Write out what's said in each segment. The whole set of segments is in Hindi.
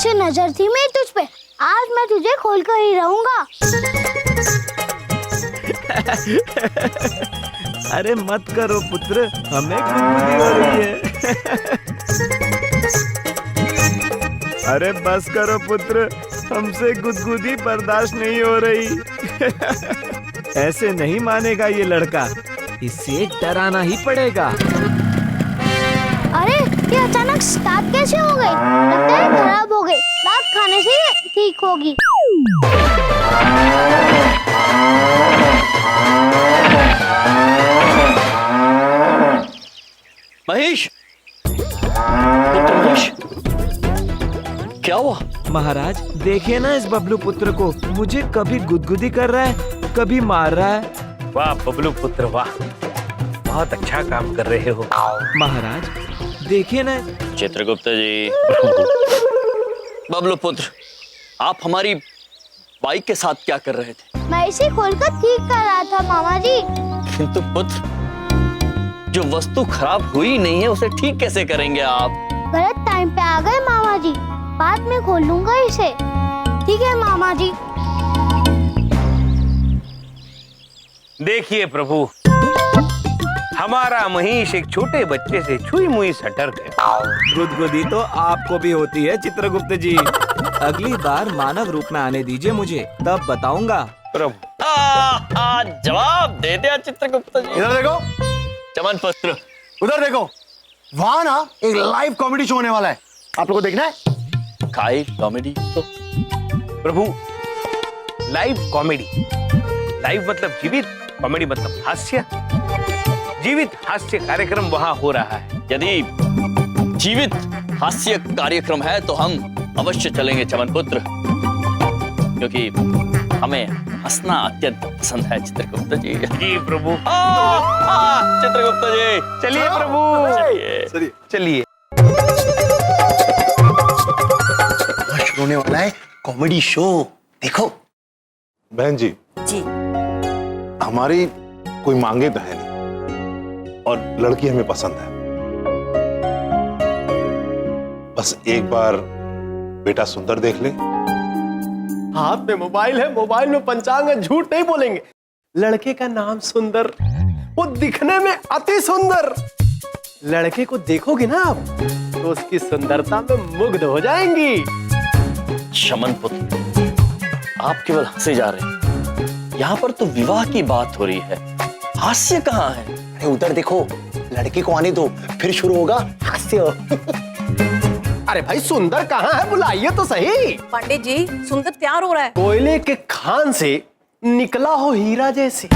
से नजर थी मेरी तुझ पे, आज मैं तुझे खोल कर ही रहूंगा। अरे मत करो पुत्र, हमें गुदगुदी हो रही है। अरे बस करो पुत्र, हमसे गुदगुदी बर्दाश्त नहीं हो रही। ऐसे नहीं मानेगा ये लड़का, इसे डराना ही पड़ेगा। अरे ये अचानक स्टार्ट कैसे हो गई? लगता है खराब हो गई, रात खाने से ठीक होगी। महेश, पुत्र महेश, क्या हुआ? महाराज देखिए ना इस बबलू पुत्र को, मुझे कभी गुदगुदी कर रहा है, कभी मार रहा है। वाह बबलू पुत्र वाह, बहुत अच्छा काम कर रहे हो। महाराज देखिए ना। चित्रगुप्त जी। बबलू पुत्र, आप हमारी बाइक के साथ क्या कर रहे थे? मैं इसे खोलकर ठीक कर रहा था मामा जी। किंतु पुत्र, जो वस्तु खराब हुई नहीं है उसे ठीक कैसे करेंगे आप? गलत टाइम पे आ गए मामा जी, बाद में खोल लूंगा इसे। ठीक है मामा जी। देखिए प्रभु, हमारा महेश एक छोटे बच्चे से छुई मुई सा डर गया। गुदगुदी तो आपको भी होती है चित्रगुप्त जी। अगली बार मानव रूप में आने दीजिए मुझे, तब बताऊंगा। प्रभु जवाब दे दिया चित्रगुप्त जी। इधर देखो, चमन पुत्र। उधर देखो, वहां ना एक लाइव कॉमेडी शो होने वाला है, आप लोगों को देखना है? खाई कॉमेडी तो प्रभु, लाइव कॉमेडी, लाइव मतलब जीवित, कॉमेडी मतलब हास्य। जीवित हास्य कार्यक्रम वहां हो रहा है। यदि जीवित हास्य कार्यक्रम है तो हम अवश्य चलेंगे चमन पुत्र, क्योंकि हमें हंसना अत्यंत पसंद है चित्रगुप्त जी। जी प्रभु। चित्रगुप्त जी चलिए प्रभु, चलिए। चलिए। शुरू होने वाला है कॉमेडी शो, देखो। बहन जी हमारी कोई मांगे तो है नहीं, और लड़की हमें पसंद है। बस एक बार बेटा सुंदर देख ले। हाथ में मोबाइल है, मोबाइल में पंचांग है, झूठ नहीं बोलेंगे। लड़के का नाम सुंदर, वो दिखने में अति सुंदर। लड़के को देखोगे ना आप तो उसकी सुंदरता में मुग्ध हो जाएंगी। चमन पुत्र, आप केवल हंसे जा रहे हैं, यहाँ पर तो विवाह की बात हो रही है, हास्य कहाँ है? अरे उधर देखो, लड़के को आने दो, फिर शुरू होगा हास्य। अरे भाई सुंदर कहाँ है, बुलाइए तो सही। पंडित जी, सुंदर तैयार हो रहा है। कोयले के खान से निकला हो हीरा जैसे,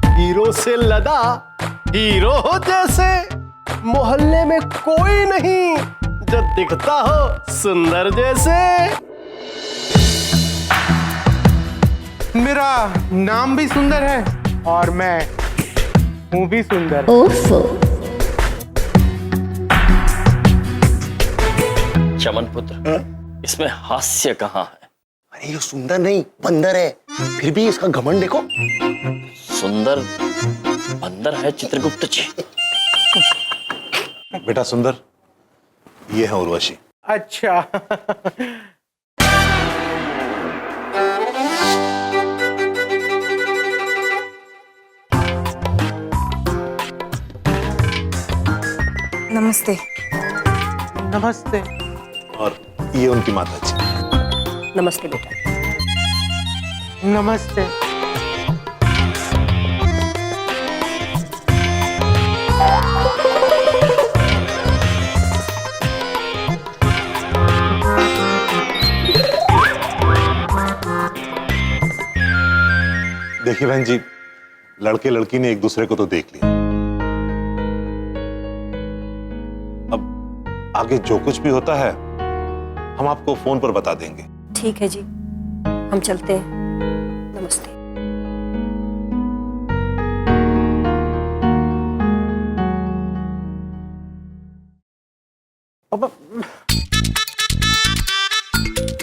हीरो से लदा हीरो हो जैसे। मोहल्ले में कोई नहीं जो दिखता हो सुंदर जैसे। मेरा नाम भी सुंदर है और मैं हूँ भी सुंदर। चमन पुत्र, इसमें हास्य कहाँ है? अरे ये सुंदर नहीं बंदर है, फिर भी इसका घमंड देखो। सुंदर बंदर है चित्रगुप्त जी। बेटा सुंदर, ये है उर्वशी। अच्छा। नमस्ते। नमस्ते। और ये उनकी माता जी। नमस्ते बेटा। नमस्ते। देखिए बहन जी, लड़के लड़की ने एक दूसरे को तो देख लिया, अब आगे जो कुछ भी होता है हम आपको फोन पर बता देंगे। ठीक है जी, हम चलते हैं। नमस्ते।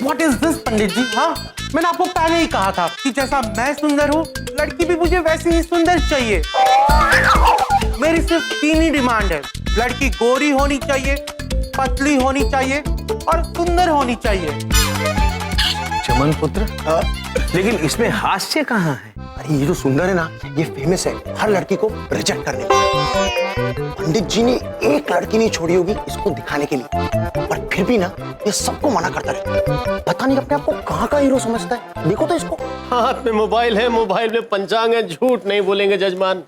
What is this पंडित जी? हाँ, मैंने आपको पहले ही कहा था कि जैसा मैं सुंदर हूँ, लड़की भी मुझे वैसी ही सुंदर चाहिए। मेरी सिर्फ 3 ही डिमांड है। लड़की गोरी होनी चाहिए, पतली होनी चाहिए और सुंदर होनी चाहिए। चमन पुत्र, लेकिन इसमें हास्य कहाँ है? अरे ये जो सुंदर है ना, ये फेमस है हर लड़की को रिजेक्ट करने के लिए। पंडित जी ने एक लड़की नहीं छोड़ी होगी इसको दिखाने के लिए, पर फिर भी ना ये सबको मना करता रहता है। पता नहीं अपने आप को कहाँ का हीरो समझता है। देखो तो इसको। हाथ में मोबाइल है, मोबाइल में पंचांग है, झूठ नहीं बोलेंगे जजमान।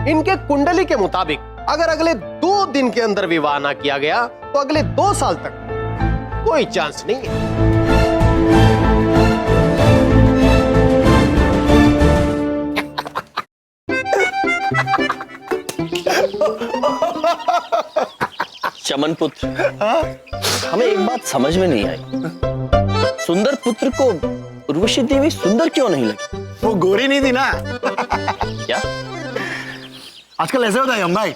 इनके कुंडली के मुताबिक अगर अगले 2 दिन के अंदर विवाह ना किया गया तो अगले 2 साल तक कोई चांस नहीं है। चमन पुत्र, हमें एक बात समझ में नहीं आई। सुंदर पुत्र को उर्वशी देवी सुंदर क्यों नहीं लगी? वो गोरी नहीं थी ना। क्या? आजकल ऐसे होता है हम भाई,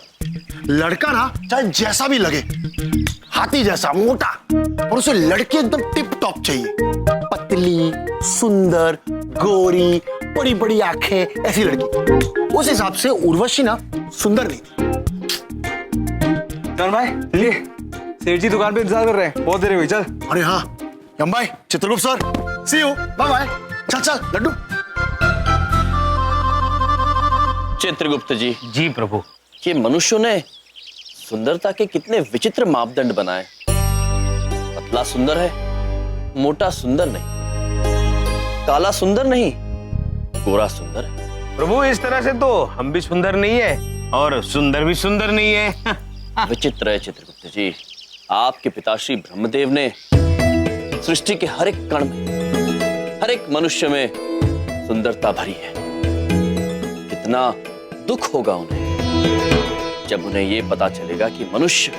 लड़का ना चाहे जैसा भी लगे, हाथी जैसा मोटा, और उसे लड़की एकदम टिप टॉप चाहिए। पतली, सुंदर, गोरी, बड़ी बड़ी आंखें, ऐसी लड़की। उस हिसाब से उर्वशी ना सुंदर नहीं थी। चल भाई, ये सेठ जी दुकान पे इंतजार कर रहे हैं, बहुत देर हुई। चल। अरे हाँ यम भाई, Chitragupta sir, see you, bye bye. चल चल लड्डू। चित्रगुप्त जी। जी प्रभु। ये मनुष्यों ने सुंदरता के कितने विचित्र मापदंड बनाए। पतला सुंदर है, मोटा सुंदर नहीं, काला सुंदर नहीं, गोरा सुंदर है। प्रभु इस तरह से तो हम भी सुंदर नहीं है और सुंदर भी सुंदर नहीं है। विचित्र है चित्रगुप्त जी। आपके पिताश्री ब्रह्मदेव ने सृष्टि के हर एक कण में, हर एक मनुष्य में सुंदरता भरी है। कितना दुख होगा उन्हें जब उन्हें यह पता चलेगा कि मनुष्य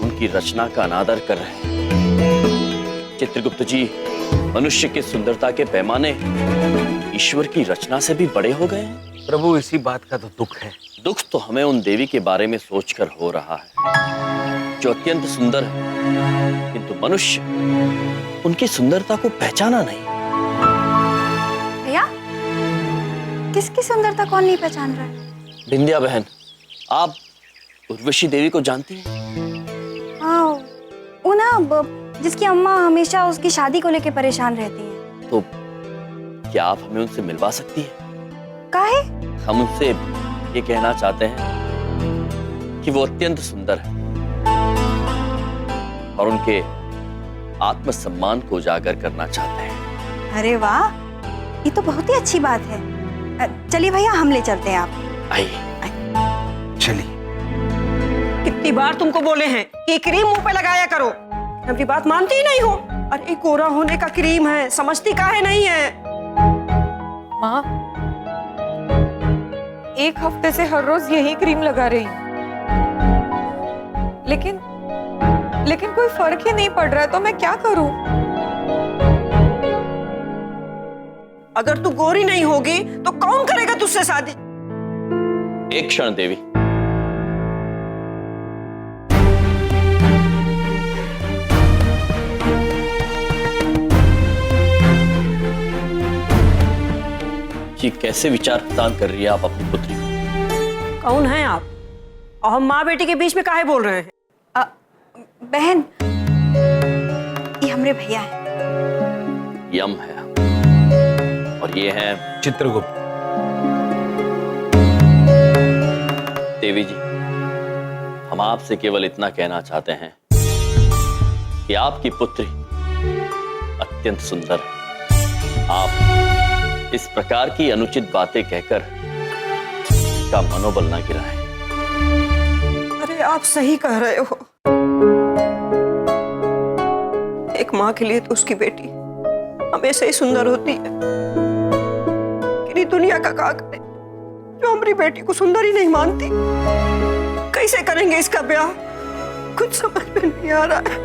उनकी रचना का अनादर कर रहे हैं। चित्रगुप्त जी, मनुष्य के सुंदरता के पैमाने ईश्वर की रचना से भी बड़े हो गए हैं। प्रभु इसी बात का तो दुख है। दुख तो हमें उन देवी के बारे में सोचकर हो रहा है जो अत्यंत सुंदर है, किंतु मनुष्य उनकी सुंदरता को पहचाना नहीं। भैया, किसकी सुंदरता कौन नहीं पहचान रहा है? विंध्या बहन, आप उर्वशी देवी को जानती हैं? हाँ, वो ना जिसकी अम्मा हमेशा उसकी शादी को लेकर परेशान रहती है। तो क्या आप हमें उनसे मिलवा सकती हैं? काहे? हम उनसे ये कहना चाहते हैं कि वो अत्यंत सुंदर है और उनके आत्मसम्मान को उजागर करना चाहते हैं। अरे वाह, ये तो बहुत ही अच्छी बात है। चलिए भैया, हम ले चलते हैं आप। आइए। चलिए। कितनी बार तुमको बोले हैं कि क्रीम मुंह पे लगाया करो, अपनी बात मानती ही नहीं हो। अरे गोरा होने का क्रीम है, समझती काहे नहीं है? माँ, 1 हफ्ते से हर रोज यही क्रीम लगा रही हूँ, लेकिन कोई फर्क ही नहीं पड़ रहा है, तो मैं क्या करूं? अगर तू गोरी नहीं होगी तो कौन करेगा तुझसे शादी? एक क्षण देवी। ये कैसे विचार प्रदान कर रही है आप अपनी पुत्री को? कौन है आप? और हम माँ बेटी के बीच में काहे बोल रहे हैं? बहन, ये हमारे भैया हैं। यम है और ये है चित्रगुप्त। देवी जी, हम आपसे केवल इतना कहना चाहते हैं कि आपकी पुत्री अत्यंत सुंदर है। आप इस प्रकार की अनुचित बातें कहकर का मनोबल ना गिराएं। अरे आप सही कह रहे हो। एक माँ के लिए तो उसकी बेटी हमेशा ही सुंदर होती है। कि दुनिया का क्या करे जो हमारी बेटी को सुंदर ही नहीं मानती। कैसे करेंगे इसका ब्याह, कुछ समझ में नहीं आ रहा है।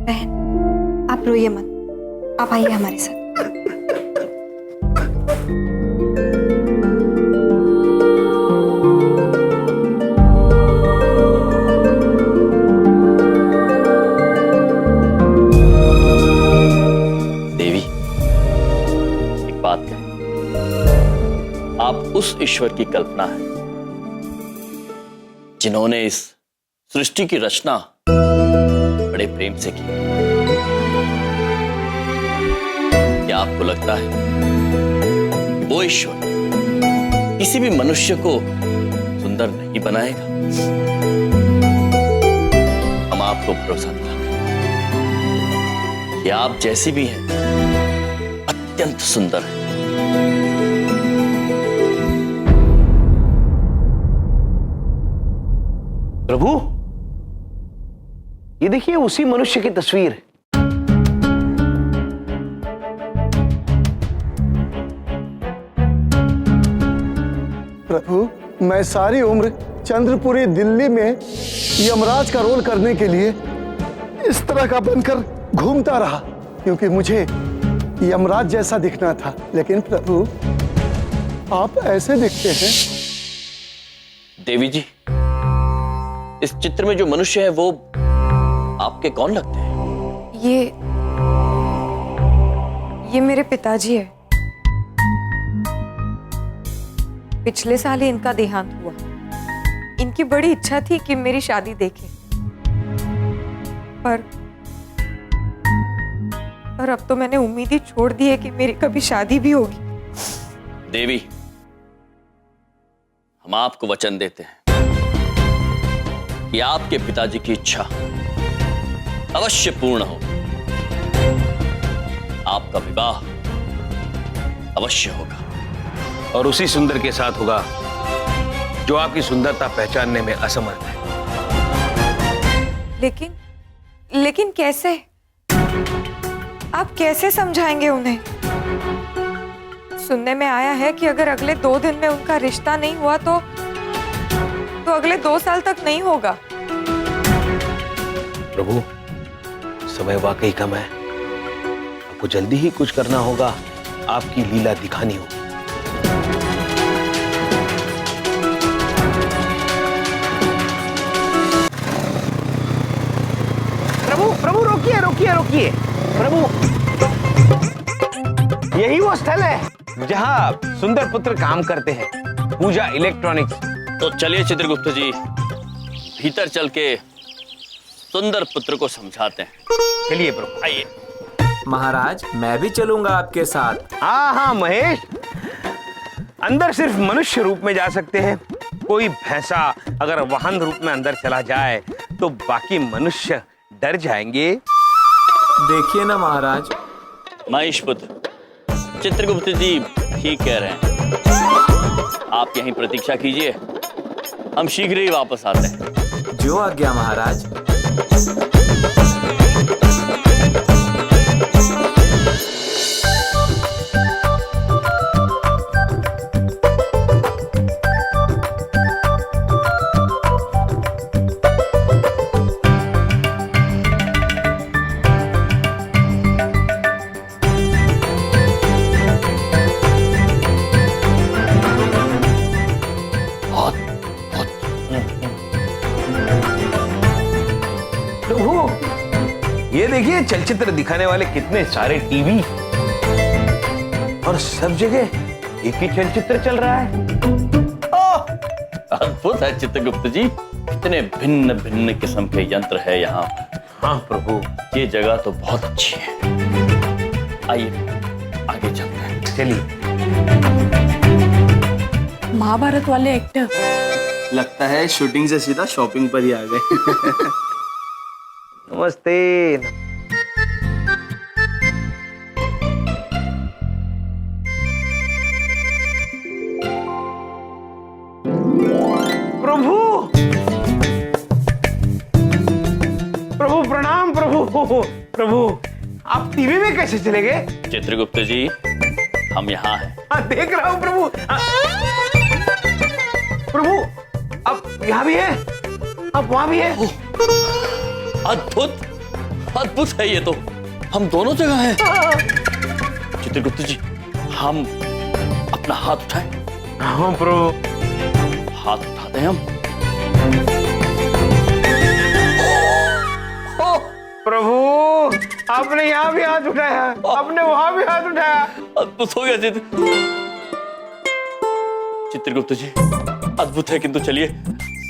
बहन, आप रोइए मत, आप आइए हमारे साथ। देवी, उस ईश्वर की कल्पना है जिन्होंने इस सृष्टि की रचना बड़े प्रेम से की। क्या आपको लगता है वो ईश्वर किसी भी मनुष्य को सुंदर नहीं बनाएगा? हम आपको भरोसा दिलाते हैं कि आप जैसी भी हैं अत्यंत सुंदर हैं। प्रभु, ये देखिए उसी मनुष्य की तस्वीर है। प्रभु, मैं सारी उम्र चंद्रपुरी दिल्ली में यमराज का रोल करने के लिए इस तरह का बनकर घूमता रहा, क्योंकि मुझे यमराज जैसा दिखना था। लेकिन प्रभु, आप ऐसे दिखते हैं। देवी जी, इस चित्र में जो मनुष्य है वो आपके कौन लगते हैं? ये मेरे पिताजी है। पिछले साल ही इनका देहांत हुआ। इनकी बड़ी इच्छा थी कि मेरी शादी देखें, पर अब तो मैंने उम्मीद ही छोड़ दी है कि मेरी कभी शादी भी होगी। देवी, हम आपको वचन देते हैं कि आपके पिताजी की इच्छा अवश्य पूर्ण हो। आपका विवाह अवश्य होगा, और उसी सुंदर के साथ होगा जो आपकी सुंदरता पहचानने में असमर्थ है। लेकिन कैसे? आप कैसे समझाएंगे उन्हें? सुनने में आया है कि अगर अगले 2 दिन में उनका रिश्ता नहीं हुआ तो अगले 2 साल तक नहीं होगा। प्रभु, समय वाकई कम है। आपको जल्दी ही कुछ करना होगा, आपकी लीला दिखानी होगी। प्रभु, रोकिए रोकिए रोकिए। प्रभु, यही वो स्थल है जहां सुंदर पुत्र काम करते हैं, पूजा इलेक्ट्रॉनिक्स। तो चलिए चित्रगुप्त जी, भीतर चल के सुंदर पुत्र को समझाते हैं। चलिए प्रभु, आइए। महाराज, मैं भी चलूंगा आपके साथ। हाँ महेश, अंदर सिर्फ मनुष्य रूप में जा सकते हैं। कोई भैंसा अगर वाहन रूप में अंदर चला जाए तो बाकी मनुष्य डर जाएंगे। देखिए ना महाराज। महेश पुत्र, चित्रगुप्त जी ठीक कह रहे हैं। आप यहीं प्रतीक्षा कीजिए, हम शीघ्र ही वापस आते हैं। जो आज्ञा महाराज। ये देखिए चलचित्र दिखाने वाले कितने सारे टीवी, और सब जगह एक ही चलचित्र चल रहा है। अद्भुत है चित्रगुप्त जी, कितने भिन्न भिन्न किस्म के यंत्र है यहाँ। हाँ प्रभु, ये जगह तो बहुत अच्छी है। आइए आगे चलते हैं। चलिए। महाभारत वाले एक्टर लगता है शूटिंग से सीधा शॉपिंग पर ही आ गए। नमस्ते। प्रभु, प्रभु प्रणाम। प्रभु, आप टीवी में कैसे चले गए? चित्रगुप्त जी, हम यहाँ हैं। हाँ, देख रहा हूँ प्रभु। प्रभु, आप यहाँ भी हैं, आप वहाँ भी हैं। अद्भुत, अद्भुत है ये तो। हम दोनों जगह हैं। चित्रगुप्त जी, हम अपना हाथ उठाएं। हाँ प्रभु। हाथ उठाते हैं हम। प्रभु, आपने यहाँ भी हाथ उठाया, आपने वहां भी हाथ उठाया। अद्भुत हो गया चित्र। चित्रगुप्त जी अद्भुत है, किंतु चलिए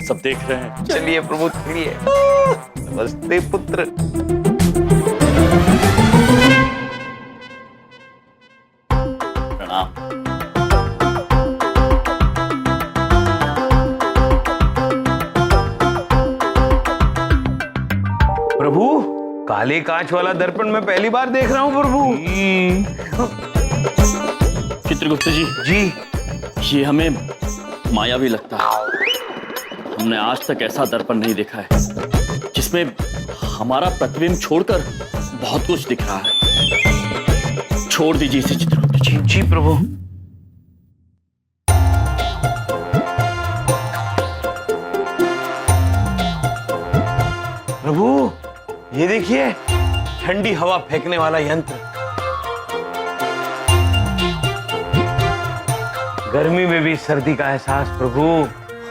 सब देख रहे हैं। चलिए प्रभु चलिए। नमस्ते पुत्र। प्रणाम। प्रभु काले कांच वाला दर्पण मैं पहली बार देख रहा हूँ प्रभु। चित्रगुप्त जी जी ये हमें मायावी लगता है। हमने आज तक ऐसा दर्पण नहीं देखा है जिसमें हमारा प्रतिबिंब छोड़कर बहुत कुछ दिख रहा है। छोड़ दीजिए इसे चित्रगुप्त जी। जी प्रभु। प्रभु ये देखिए ठंडी हवा फेंकने वाला यंत्र। गर्मी में भी सर्दी का एहसास प्रभु।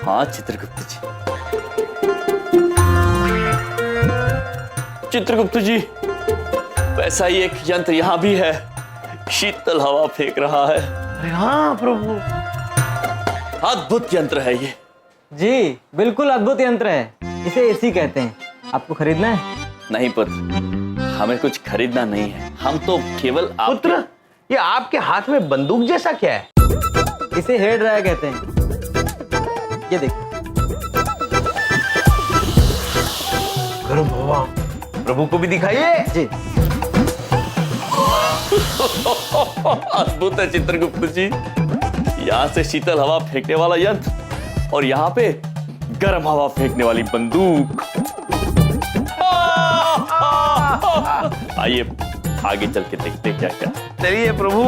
हाँ चित्रगुप्त जी। चित्रगुप्त जी वैसा ही एक यंत्र यहाँ भी है, शीतल हवा फेंक रहा है। अरे हाँ प्रभु। अद्भुत यंत्र है ये। जी बिल्कुल अद्भुत यंत्र है, इसे एसी कहते हैं। आपको खरीदना है? नहीं पुत्र, हमें कुछ खरीदना नहीं है, हम तो केवल पुत्र ये आपके हाथ में बंदूक जैसा क्या है? इसे हेयर ड्रायर कहते हैं। ये देखिए। गर्म हवा प्रभु को भी दिखाइए। जी। अद्भुत है चित्रगुप्त जी। यहाँ से शीतल हवा फेंकने वाला यंत्र और यहाँ पे गर्म हवा फेंकने वाली बंदूक। आइए आगे चल के देखते हैं क्या क्या। चलिए प्रभु।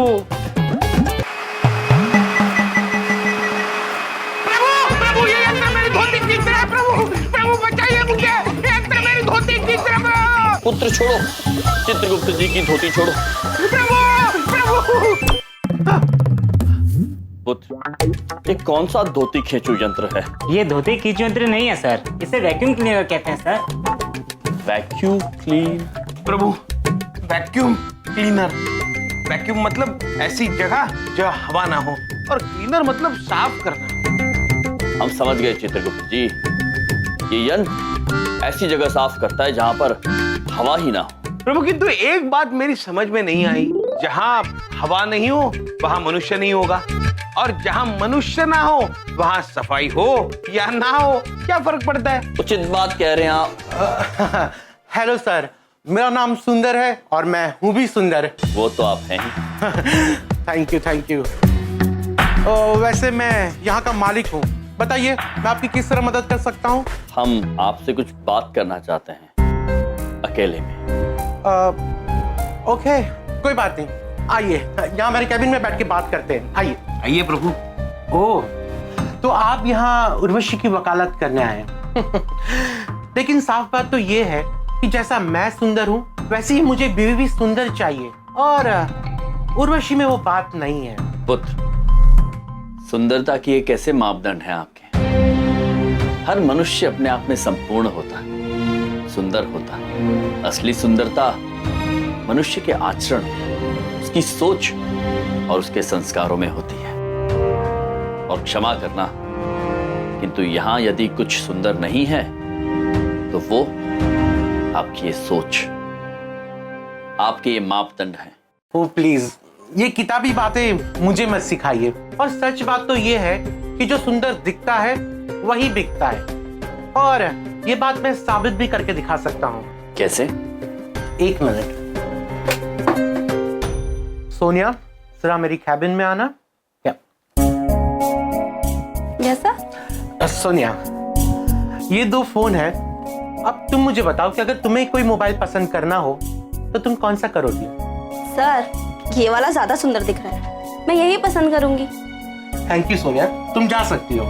प्रभु ये यंत्र मेरी धोती खींच रहा है। प्रभु बचाइए मुझे, यंत्र मेरी धोती खींच रहा है। पुत्र छोड़ो, चित्रगुप्त जी की धोती छोड़ो। पुत्र ये कौन सा धोती खींचू यंत्र है? ये धोती खींचू यंत्र नहीं है सर, इसे वैक्यूम क्लीनर कहते हैं सर। Vacuum clean? प्रभु वैक्यूम क्लीनर। वैक्यूम मतलब ऐसी जगह जहाँ हवा ना हो, और क्लीनर मतलब साफ करना। हम समझ गए चित्रगुप्त जी। ये यंत्र ऐसी जगह साफ करता है जहां पर हवा ही ना हो। प्रभु किंतु एक बात मेरी समझ में नहीं आई, जहां हवा नहीं हो वहां मनुष्य नहीं होगा, और जहां मनुष्य ना हो वहां सफाई हो या ना हो क्या फर्क पड़ता है? उचित बात कह रहे हैं आप। हेलो सर, मेरा नाम सुंदर है और मैं हूँ भी सुंदर। वो तो आप हैं ही। Thank you. वैसे मैं यहाँ का मालिक हूँ। बताइए मैं आपकी किस तरह मदद कर सकता हूँ? हम आपसे कुछ बात करना चाहते हैं अकेले में। ओके कोई बात नहीं, आइए यहाँ मेरे कैबिन में बैठ के बात करते हैं। आइए। आइए प्रभु। ओह तो आप यहाँ उर्वशी की वकालत करने आए लेकिन साफ बात तो ये है कि जैसा मैं सुंदर हूँ वैसे ही मुझे बीवी भी सुंदर चाहिए, और उर्वशी में वो बात नहीं है। पुत्र सुंदरता की एक ऐसे मापदंड है आपके। हर मनुष्य अपने आप में संपूर्ण होता है, सुंदर होता है। असली सुंदरता मनुष्य के आचरण, उसकी सोच और उसके संस्कारों में होती है। और क्षमा करना, किंतु यहां यदि कुछ सुंदर नहीं है तो वो आपकी ये सोच, आपके ये मापदंड हैं। ओ प्लीज ये किताबी बातें मुझे मत सिखाइए, और सच बात तो ये है कि जो सुंदर दिखता है वही बिकता है, और ये बात मैं साबित भी करके दिखा सकता हूँ। कैसे? एक मिनट। सोनिया जरा मेरी कैबिन में आना। क्या? जैसा? सोनिया ये दो फोन है, अब तुम मुझे बताओ कि अगर तुम्हें कोई मोबाइल पसंद करना हो तो तुम कौन सा करोगी? सर ये वाला ज्यादा सुंदर दिख रहा है, मैं यही पसंद करूंगी। थैंक यू सोनिया, तुम जा सकती हो।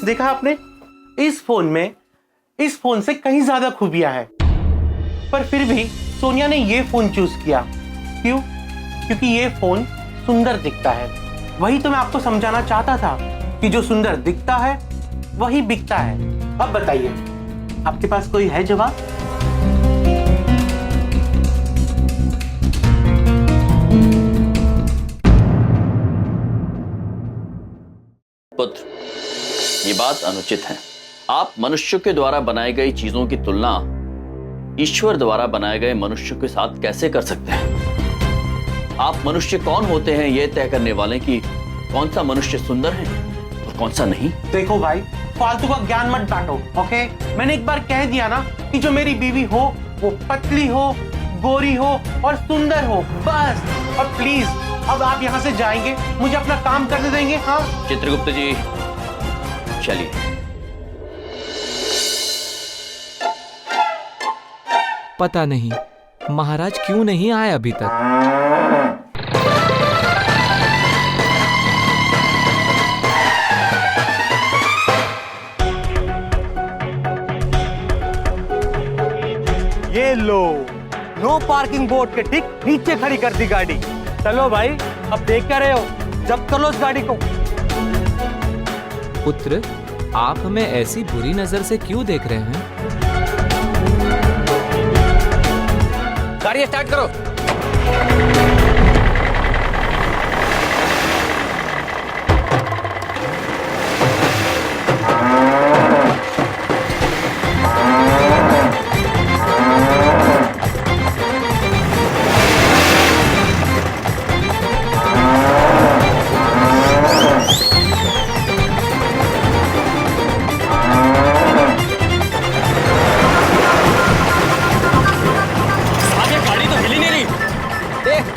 देखा आपने, इस फोन से कहीं ज्यादा खूबियां हैं, पर फिर भी सोनिया ने ये फोन चूज किया। क्यों? क्योंकि ये फोन सुंदर दिखता है। वही तो मैं आपको समझाना चाहता था कि जो सुंदर दिखता है वही बिकता है। अब बताइए आपके पास कोई है जवाब? पुत्र, ये बात अनुचित है। आप मनुष्य के द्वारा बनाई गई चीजों की तुलना ईश्वर द्वारा बनाए गए मनुष्य के साथ कैसे कर सकते हैं? आप मनुष्य कौन होते हैं यह तय करने वाले कि कौन सा मनुष्य सुंदर है और कौन सा नहीं। देखो भाई, फालतू का ज्ञान मत बांटो, ओके? मैंने एक बार कह दिया ना कि जो मेरी बीवी हो वो पतली हो, गोरी हो और सुंदर हो, बस। और प्लीज अब आप यहाँ से जाएंगे, मुझे अपना काम करने देंगे? हाँ चित्रगुप्त जी, चलिए। पता नहीं महाराज क्यों नहीं आए अभी तक। ये लो, नो पार्किंग बोर्ड के ठीक नीचे खड़ी कर दी गाड़ी। चलो भाई, अब देख क्या रहे हो, जब्त कर लो इस गाड़ी को। पुत्र, आप हमें ऐसी बुरी नजर से क्यों देख रहे हैं? गाड़ी स्टार्ट करो।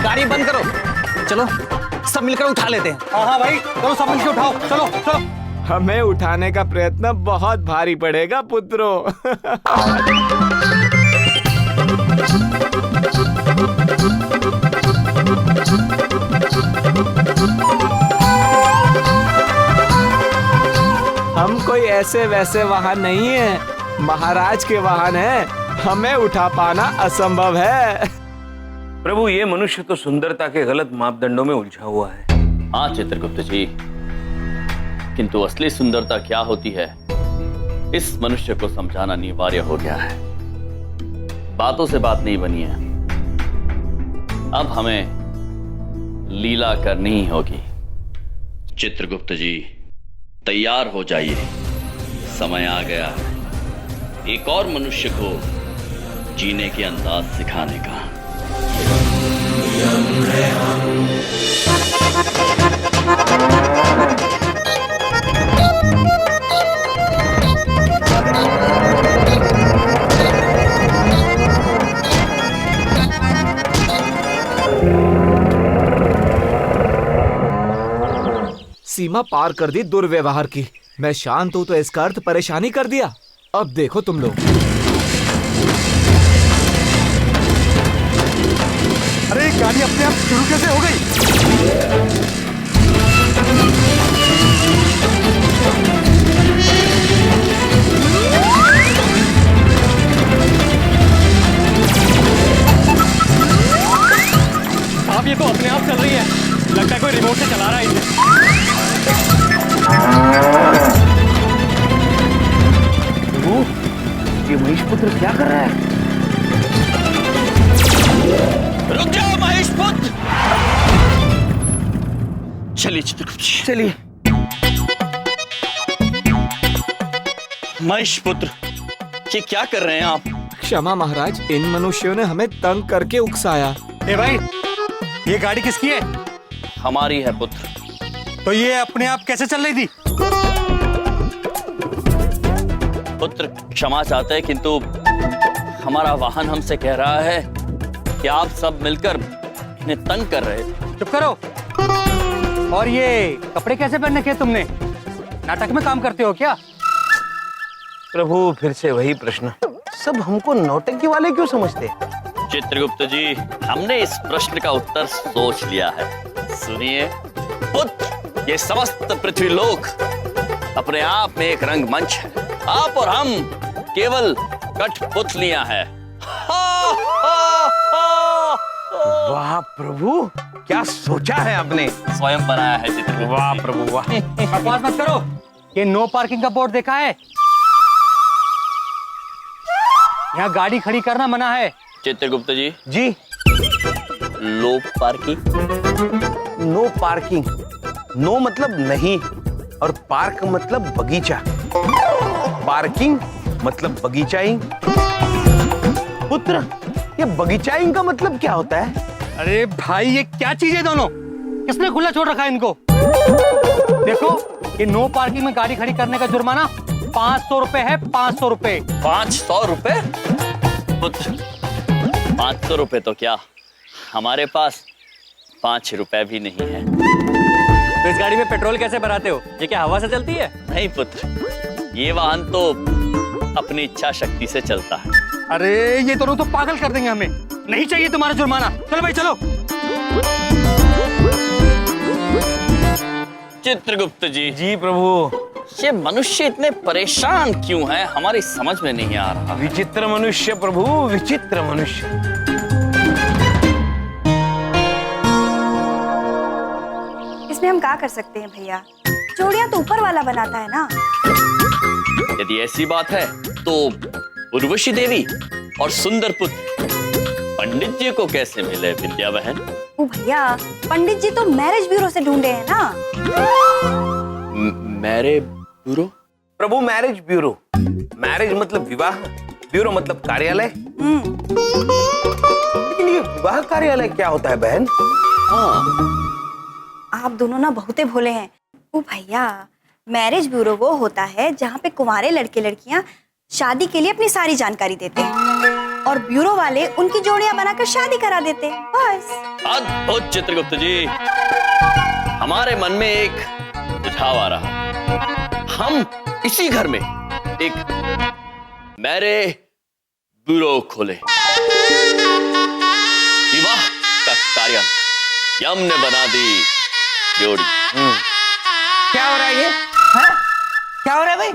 गाड़ी बंद करो, चलो सब मिलकर उठा लेते हैं। हाँ भाई, चलो सब मिलकर उठाओ, चलो चलो। हमें उठाने का प्रयत्न बहुत भारी पड़ेगा पुत्रों। हम कोई ऐसे वैसे वाहन नहीं है, महाराज के वाहन है, हमें उठा पाना असंभव है। प्रभु, ये मनुष्य तो सुंदरता के गलत मापदंडों में उलझा हुआ है। हाँ चित्रगुप्त जी, किंतु असली सुंदरता क्या होती है इस मनुष्य को समझाना अनिवार्य हो गया है। बातों से बात नहीं बनी है, अब हमें लीला करनी ही होगी। चित्रगुप्त जी, तैयार हो जाइए, समय आ गया है एक और मनुष्य को जीने के अंदाज सिखाने का। सीमा पार कर दी दुर्व्यवहार की। मैं शांत हूं तो इसका अर्थ परेशानी कर दिया। अब देखो तुम लोग। अरे गाड़ी अपने आप शुरू कैसे हो गई? साहब, ये तो अपने आप चल रही है, लगता है कोई रिमोट से चला रहा है इसे। ये महेशपुत्र क्या कर रहा है? रुक जाओ महेशपुत्र। चलिए चित्रगुप्त जी, चलिए। महेशपुत्र, ये क्या कर रहे हैं आप? क्षमा महाराज, इन मनुष्यों ने हमें तंग करके उकसाया। ए भाई, ये गाड़ी किसकी है? हमारी है पुत्र। तो ये अपने आप कैसे चल रही थी? पुत्र क्षमा चाहते हैं, किंतु हमारा वाहन हमसे कह रहा है कि आप सब मिलकर इन्हें तंग कर रहे थे। चुप करो। और ये कपड़े कैसे पहन रखे तुमने? नाटक में काम करते हो क्या? प्रभु, फिर से वही प्रश्न, सब हमको नौटंकी वाले क्यों समझते? चित्रगुप्त जी, हमने इस प्रश्न का उत्तर सोच लिया है। सुनिए पुत्र, ये समस्त पृथ्वी लोक अपने आप में एक रंगमंच है। आप और हम केवल कठपुतलियां हैं। वाह प्रभु, क्या सोचा है आपने? स्वयं बनाया है चित्रगुप्त। वाह प्रभु वाह। बकवास मत करो। ये नो पार्किंग का बोर्ड देखा है? यहाँ गाड़ी खड़ी करना मना है। चित्रगुप्त जी, जी, लो पार्किंग। No parking. नो मतलब नहीं और पार्क मतलब बगीचा, पार्किंग मतलब बगीचाइंग। पुत्र, ये बगीचाइंग का मतलब क्या होता है? अरे भाई, ये क्या चीज है दोनों? किसने खुला छोड़ रखा है इनको? देखो, ये नो पार्किंग में गाड़ी खड़ी करने का जुर्माना 500 रुपए है। 500 रुपए। 500 रुपए? पुत्र, 500 रुपए तो क्या, हमारे पास 5 रुपए भी नहीं है। तो इस गाड़ी में पेट्रोल कैसे भराते हो? ये क्या हवा से चलती है? नहीं पुत्र, ये वाहन तो अपनी इच्छा शक्ति से चलता है। अरे ये दोनों तो पागल कर देंगे हमें। नहीं चाहिए तुम्हारा जुर्माना। चलो भाई चलो। चित्रगुप्त जी। जी प्रभु। ये मनुष्य इतने परेशान क्यों हैं, हमारी समझ में नहीं आ रहा। विचित्र मनुष्य प्रभु, विचित्र मनुष्य। इसमें हम क्या कर सकते हैं भैया? जोड़ियां तो ऊपर वाला बनाता है ना। यदि ऐसी बात है तो उर्वशी देवी और सुंदर पुत्र पंडित जी को कैसे मिले विद्या बहन? ओ भैया, पंडित जी तो मैरिज ब्यूरो से ढूंढे हैं ना। Marriage bureau? प्रभु, मैरिज ब्यूरो। मैरिज मतलब विवाह, ब्यूरो मतलब कार्यालय। लेकिन ये विवाह कार्यालय क्या होता है बहन? आप दोनों ना बहुते भोले हैं। ओ भैया, मैरिज ब्यूरो वो होता है जहाँ पे कुंवारे लड़के लड़कियां शादी के लिए अपनी सारी जानकारी देते हैं और ब्यूरो वाले उनकी जोड़ियां बनाकर शादी करा देते हैं। बस। अद्भुत चित्रगुप्त जी, हमारे मन में एक सुझाव आ रहा। हम इसी घर में एक मैरिज ब्यूरो खोले। विवाह का कार्य यम ने बना दी जोड़ी। क्या हो रहा है ये? हाँ? क्या हो रहा है भाई?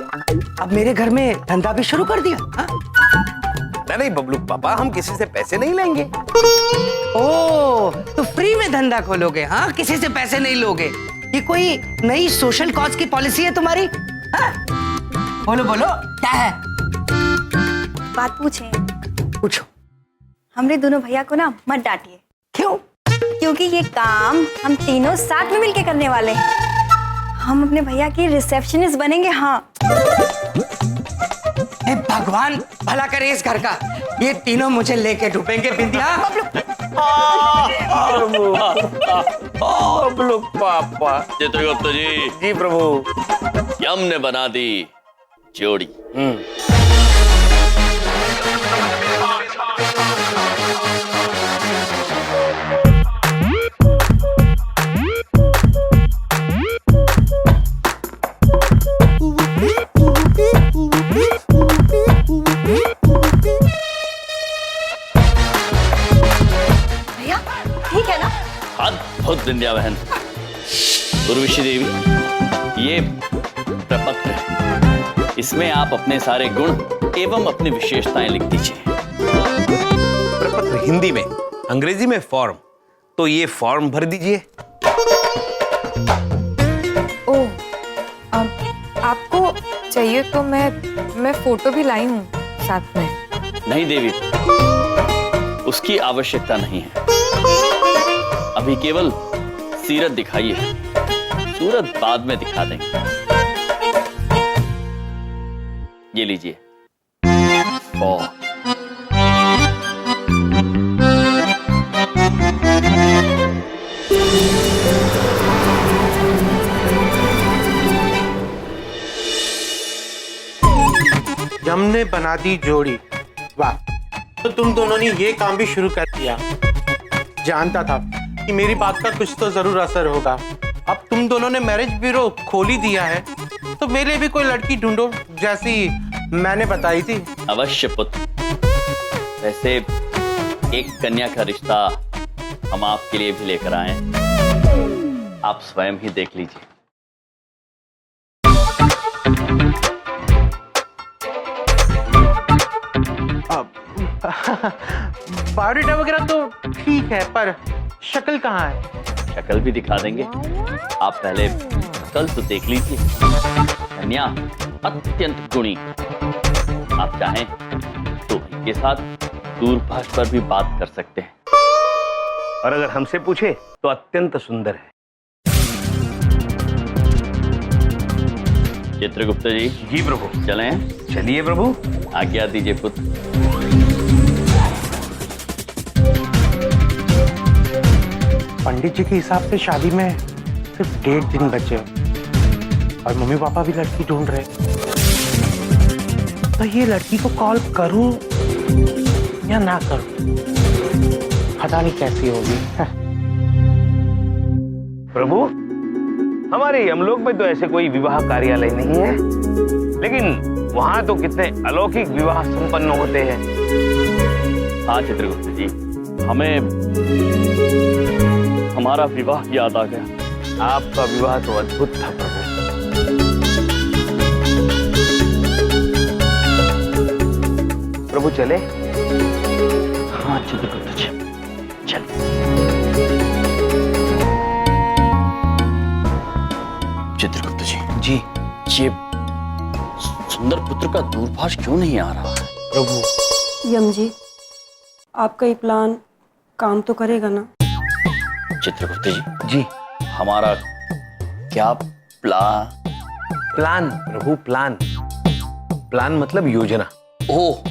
अब मेरे घर में धंधा भी शुरू कर दिया? हाँ? नहीं बबलू पापा, हम किसी से पैसे नहीं लेंगे। ओ, तो फ्री में धंधा खोलोगे? हाँ, किसी से पैसे नहीं लोगे। ये कोई नई सोशल कॉज की पॉलिसी है तुम्हारी? हाँ? बोलो बोलो, क्या है? बात पूछें? पूछो। हमरे दोनों भैया को ना मत डांटिए। क्यों? क्योंकि ये काम हम तीनों साथ में मिलके करने वाले हैं। हम अपने भैया की रिसेप्शनिस्ट बनेंगे। हाँ। हे भगवान भला करे इस घर का। ये तीनों मुझे लेके डूबेंगे बिंदिया। बबलू पापा। चित्रगुप्त जी। जी प्रभु। यम ने बना दी जोड़ी। भैया ठीक है ना? अद्भुत विद्या बहन। उर्वशी देवी, ये प्रपत्र है, इसमें आप अपने सारे गुण एवं अपनी विशेषताएं लिख दीजिए। प्रपत्र हिंदी में, अंग्रेजी में फॉर्म, तो ये फॉर्म भर दीजिए। ओ, आपको चाहिए तो मैं फोटो भी लाई हूँ साथ में। नहीं देवी, उसकी आवश्यकता नहीं है। अभी केवल सीरत दिखाइए, सूरत बाद में दिखा देंगे। ये लीजिए। यम ने बना दी जोड़ी। वाह, तो तुम दोनों ने ये काम भी शुरू कर दिया। जानता था कि मेरी बात का कुछ तो जरूर असर होगा। अब तुम दोनों ने मैरिज ब्यूरो खोल ही दिया है, तो मेरे लिए भी कोई लड़की ढूंढो जैसी मैंने बताई थी। अवश्य पुत्र। वैसे एक कन्या का रिश्ता हम आपके लिए भी लेकर आए हैं, आप स्वयं ही देख लीजिए। बायोडाटा वगैरह तो ठीक है, पर शक्ल कहाँ है? शक्ल भी दिखा देंगे, आप पहले शक्ल तो देख लीजिए। कन्या अत्यंत गुणी, आप चाहें तो इनके साथ दूरभाष पर भी बात कर सकते हैं। और अगर हमसे पूछे तो अत्यंत सुंदर है। चित्रगुप्त जी। जी प्रभु। चलें? चलिए प्रभु। आज्ञा दीजिए पुत्र। पंडित जी के हिसाब से शादी में सिर्फ 1.5 दिन बचे और मम्मी पापा भी लड़की ढूंढ रहे। तो ये लड़की को कॉल करूं या ना करूं, पता नहीं कैसी होगी। प्रभु, हमारे यमलोक में तो ऐसे कोई विवाह कार्यालय नहीं है, लेकिन वहां तो कितने अलौकिक विवाह संपन्न होते हैं। हाँ चित्रगुप्त जी, हमें हमारा विवाह याद आ गया। आपका विवाह तो अद्भुत था प्रभु। प्रभु चले? हाँ चित्रगुप्त जी, चल। चित्रगुप्त जी। जी। ये सुंदर पुत्र का दूरभाष क्यों नहीं आ रहा है? प्रभु। यम जी, आपका ये प्लान काम तो करेगा ना? चित्रगुप्त जी। जी। हमारा क्या प्लान प्रभु, प्लान। प्लान मतलब योजना। ओह,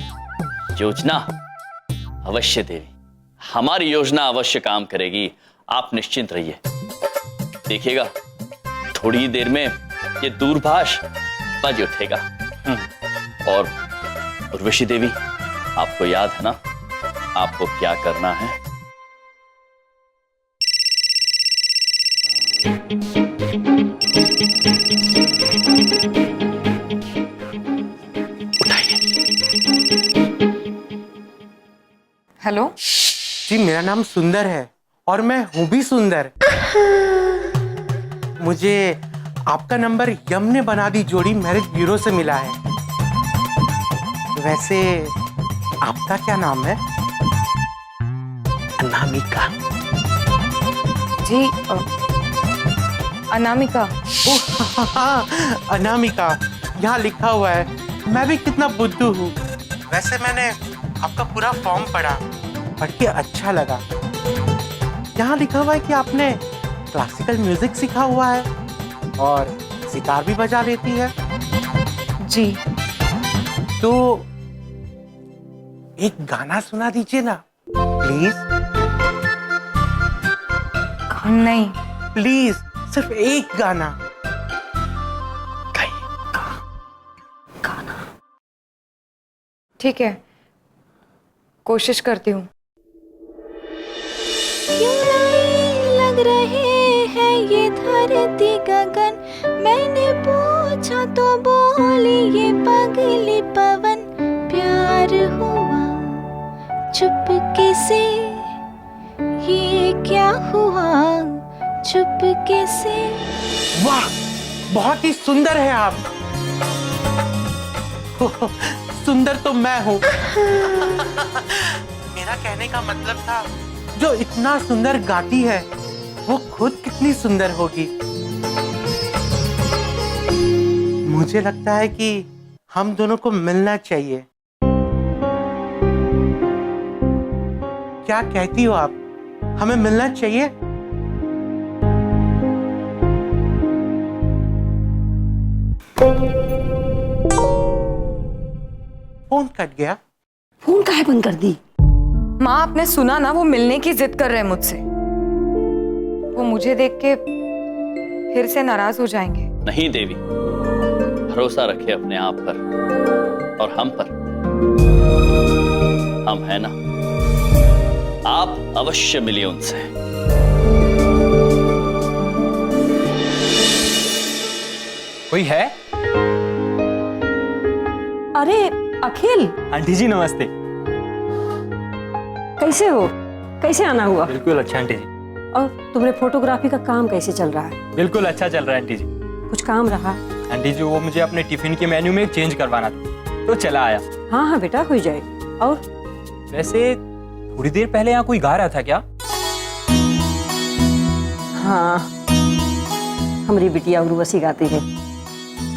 योजना। अवश्य देवी, हमारी योजना अवश्य काम करेगी, आप निश्चिंत रहिए। देखिएगा थोड़ी ही देर में ये दूरभाष बज उठेगा। और उर्वशी देवी, आपको याद है ना आपको क्या करना है? हेलो जी, मेरा नाम सुंदर है और मैं हूं भी सुंदर। मुझे आपका नंबर यम ने बना दी जोड़ी मैरिज ब्यूरो से मिला है। वैसे आपका क्या नाम है? अनामिका। जी अनामिका। ओह हाँ, अनामिका यहाँ लिखा हुआ है। मैं भी कितना बुद्धू हूँ। वैसे मैंने आपका पूरा फॉर्म पढ़ा, पढ़ के अच्छा लगा। यहाँ लिखा हुआ है कि आपने क्लासिकल म्यूजिक सीखा हुआ है और सितार भी बजा लेती है। जी। तो एक गाना सुना दीजिए ना प्लीज। नहीं प्लीज, सिर्फ एक गाना। ठीक है, कोशिश करती हूँ। क्यों नहीं लग रहे हैं ये धरती गगन, मैंने पूछा तो बोली ये पगली पवन। प्यार हुआ चुपके से, ये क्या हुआ चुपके से। वाह, बहुत ही सुंदर है आप। सुंदर तो मैं हूँ। मेरा कहने का मतलब था, जो इतना सुंदर गाती है वो खुद कितनी सुंदर होगी। मुझे लगता है कि हम दोनों को मिलना चाहिए। क्या कहती हो आप? हमें मिलना चाहिए? फोन कट गया। फोन काहे बंद कर दी? माँ, आपने सुना ना, वो मिलने की जिद कर रहे हैं मुझसे। वो मुझे देख के फिर से नाराज हो जाएंगे। नहीं देवी, भरोसा रखे अपने आप पर और हम पर। हम है ना, आप अवश्य मिलिए उनसे। कोई है? अरे अखिल, आंटी जी नमस्ते। कैसे हो? कैसे आना हुआ? बिल्कुल अच्छा आंटी जी। और तुम्हारे फोटोग्राफी का काम कैसे चल रहा है? बिल्कुल अच्छा चल रहा है आंटी जी। कुछ काम रहा? आंटी जी, वो मुझे अपने टिफिन के मेन्यू में चेंज करवाना था तो चला आया। हाँ हाँ बेटा, हो जाए। और वैसे थोड़ी देर पहले यहाँ कोई गा रहा था क्या? हाँ, हमारी बिटिया उर्वशी गाती है।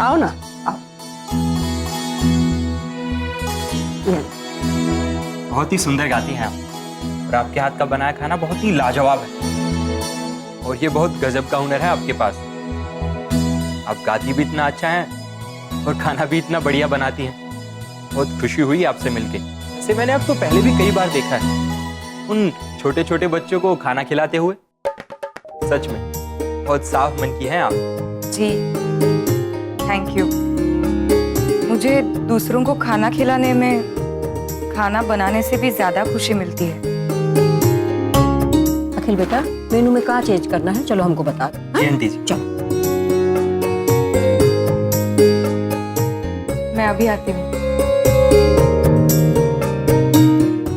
आओ ना, आओ। बहुत ही सुंदर गाती हैं आप, और आपके हाथ का बनाया खाना बहुत ही लाजवाब है। और ये बहुत गजब का हुनर है आपके पास। आप गाती भी इतना अच्छा है और खाना भी इतना बढ़िया बनाती हैं। बहुत खुशी हुई आपसे मिलके। ऐसे मैंने आपको पहले भी कई बार देखा है, उन छोटे छोटे बच्चों को खाना खिलाते हुए। सच में बहुत साफ मन की हैं आप। जी, थैंक यू। मुझे दूसरों को खाना खिलाने में खाना बनाने से भी ज्यादा खुशी मिलती है। अखिल बेटा, मेनू में क्या चेंज करना है, चलो हमको बता दो। जी आंटी जी। चलो। मैं अभी आती हूँ।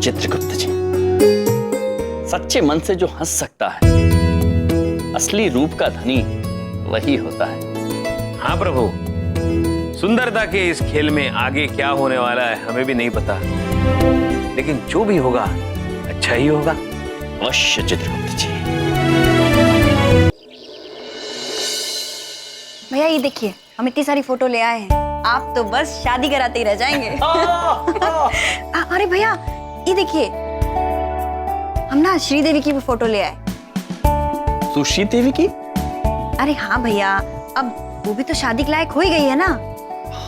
चित्रगुप्त जी, सच्चे मन से जो हंस सकता है, असली रूप का धनी वही होता है। हाँ प्रभु, सुंदरता के इस खेल में आगे क्या होने वाला है हमें भी नहीं पता, लेकिन जो भी होगा अच्छा ही होगा। अवश्य चित्रगुप्त जी। भैया ये देखिए, हम इतनी सारी फोटो ले आए हैं, आप तो बस शादी कराते ही रह जाएंगे। अरे भैया ये देखिए, हम ना श्रीदेवी की भी फोटो ले आए। सुश्री देवी की? अरे हाँ भैया, अब वो भी तो शादी के लायक हो ही गई है ना।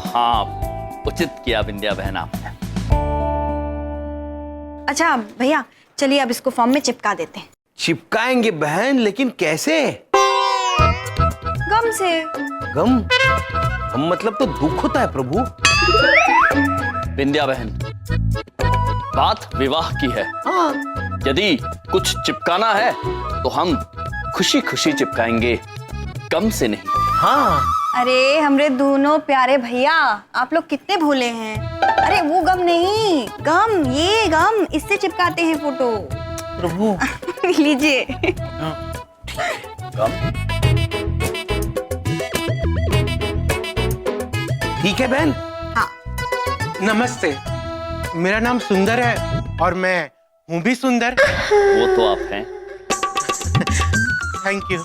हाँ, उचित किया विंध्या बहन आपने। अच्छा भैया, चलिए अब इसको फॉर्म में चिपका देते हैं। चिपकाएंगे बहन, लेकिन कैसे? गम से। गम? गम मतलब तो दुख होता है प्रभु। विंध्या बहन, बात विवाह की है। यदि कुछ चिपकाना है तो हम खुशी खुशी चिपकाएंगे, गम से नहीं। हाँ। अरे हमरे दोनों प्यारे भैया, आप लोग कितने भोले हैं। अरे वो गम नहीं, गम, ये गम, इससे चिपकाते हैं फोटो। प्रभु लीजिए। गम? ठीक है बहन। हाँ। नमस्ते, मेरा नाम सुंदर है और मैं हूँ भी सुंदर। वो तो आप हैं। Thank you.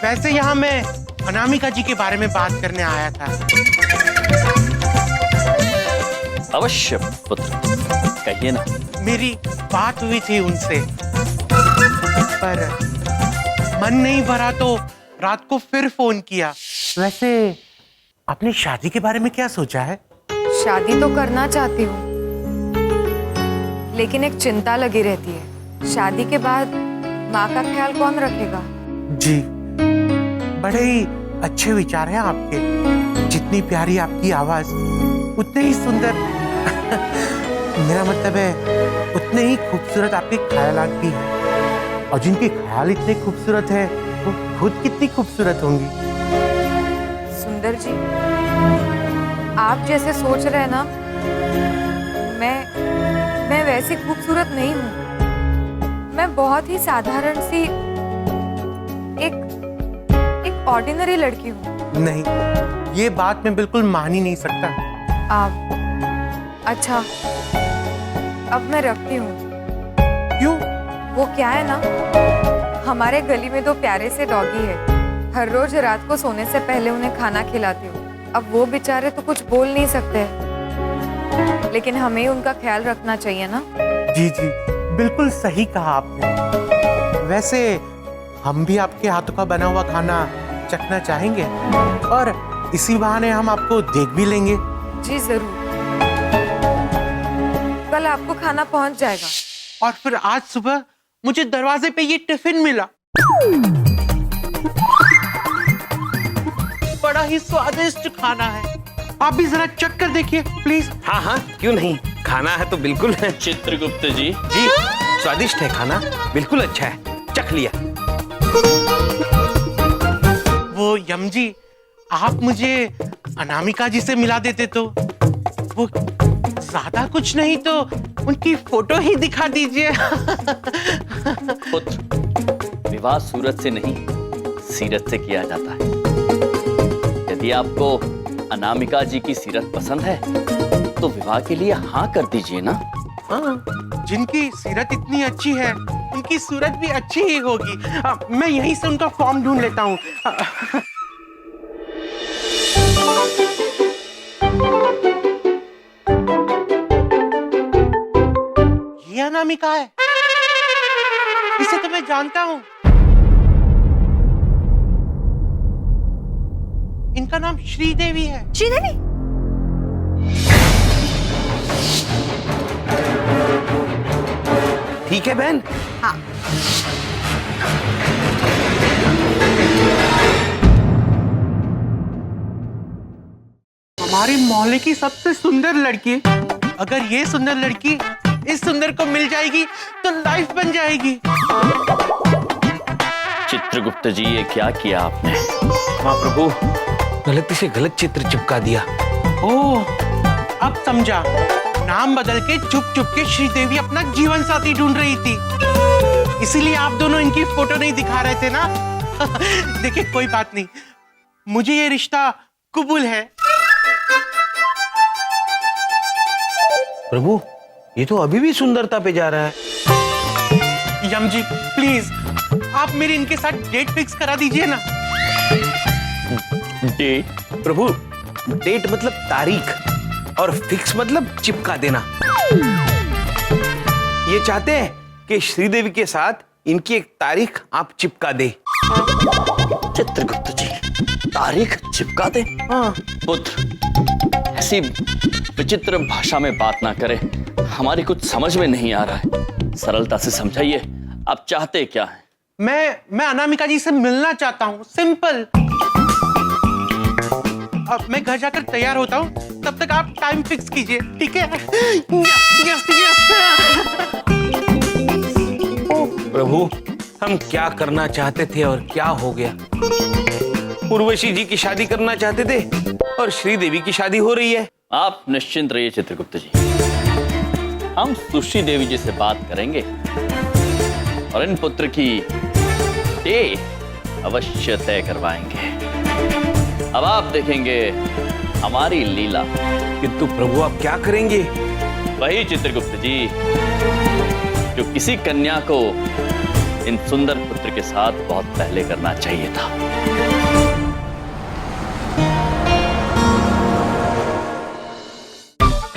वैसे यहाँ मैं अनामिका जी के बारे में बात करने आया था। अवश्य पुत्र, कहिए ना। मेरी बात हुई थी उनसे, पर मन नहीं भरा तो रात को फिर फोन किया। वैसे आपने शादी के बारे में क्या सोचा है? शादी तो करना चाहती हूँ, लेकिन एक चिंता लगी रहती है, शादी के बाद माँ का ख्याल कौन रखेगा? जी, बड़े ही अच्छे विचार हैं आपके। जितनी प्यारी आपकी आवाज, उतने ही सुंदर मेरा मतलब है उतने ही खूबसूरत आपके ख्यालात भी हैं। और जिनके ख्याल इतने खूबसूरत है, वो खुद कितनी खूबसूरत होंगी। सुंदर जी, आप जैसे सोच रहे हैं ना, मैं वैसी खूबसूरत नहीं हूँ। मैं बहुत ही साधारण सी एक ऑर्डिनरी लड़की हूँ। नहीं, ये बात मैं बिल्कुल मान ही नहीं सकता। अच्छा, अब मैं रखती हूँ। क्यों? वो क्या है ना, हमारे गली में दो प्यारे से डॉगी है। हर रोज रात को सोने से पहले उन्हें खाना खिलाती हूँ। अब वो बेचारे तो कुछ बोल नहीं सकते, लेकिन हमें उनका ख्याल रखना चाहिए ना। जी जी, बिल्कुल सही कहा आपने। वैसे हम भी आपके हाथों का बना हुआ खाना चखना चाहेंगे, और इसी बहाने हम आपको देख भी लेंगे। जी जरूर, कल आपको खाना पहुंच जाएगा। और फिर आज सुबह मुझे दरवाजे पे ये टिफिन मिला, बड़ा ही स्वादिष्ट खाना है। आप भी जरा चख कर देखिए प्लीज। हाँ हाँ, क्यों नहीं, खाना है तो बिल्कुल है। चित्रगुप्त जी। जी, स्वादिष्ट है खाना, बिल्कुल अच्छा है, चख लिया। वो यम जी, आप मुझे अनामिका जी से मिला देते तो। वो ज्यादा कुछ नहीं तो उनकी फोटो ही दिखा दीजिए। पुत्र, विवाह सूरत से नहीं, सीरत से किया जाता है। यदि आपको अनामिका जी की सीरत पसंद है तो विवाह के लिए हाँ कर दीजिए ना। हाँ, जिनकी सीरत इतनी अच्छी है, उनकी सूरत भी अच्छी ही होगी। मैं यहीं से उनका फॉर्म ढूंढ लेता हूँ। ये अनामिका है, इसे तो मैं जानता हूँ। इनका नाम श्रीदेवी है। श्रीदेवी? ठीक है बहन। हाँ। हमारे मोहल्ले की सबसे सुंदर लड़की, अगर ये सुंदर लड़की इस सुंदर को मिल जाएगी तो लाइफ बन जाएगी। चित्रगुप्त जी, ये क्या किया आपने? महाप्रभु, गलती से गलत चित्र चिपका दिया। ओह, अब समझा। नाम बदल के चुप चुप के श्रीदेवी अपना जीवन साथी ढूंढ रही थी, इसीलिए आप दोनों इनकी फोटो नहीं दिखा रहे थे ना। देखिए, कोई बात नहीं, मुझे ये रिश्ता कबूल है। प्रभु, ये तो अभी भी सुंदरता पे जा रहा है। यम जी, प्लीज आप मेरी इनके साथ डेट फिक्स करा दीजिए ना। डेट? प्रभु, डेट मतलब तारीख और फिक्स मतलब चिपका देना। ये चाहते हैं कि श्रीदेवी के साथ इनकी एक तारीख आप चिपका दे। चित्रगुप्त जी, तारीख चिपका दे? हाँ। पुत्र, ऐसी विचित्र भाषा में बात ना करें, हमारी कुछ समझ में नहीं आ रहा है। सरलता से समझाइए, आप चाहते क्या हैं? मैं अनामिका जी से मिलना चाहता हूँ, सिंपल। अब मैं घर जाकर तैयार होता हूँ, तब तक आप टाइम फिक्स कीजिए, ठीक है? Yes, yes. प्रभु, हम क्या करना चाहते थे और क्या हो गया? उर्वशी जी की शादी करना चाहते थे और श्रीदेवी की शादी हो रही है। आप निश्चिंत रहिए चित्रगुप्त जी, हम सुश्री देवी जी से बात करेंगे और इन पुत्र की डेट अवश्य तय करवाएंगे। अब आप देखेंगे हमारी लीला। किंतु प्रभु, आप क्या करेंगे? वही चित्रगुप्त जी जो किसी कन्या को इन सुंदर पुत्र के साथ बहुत पहले करना चाहिए था।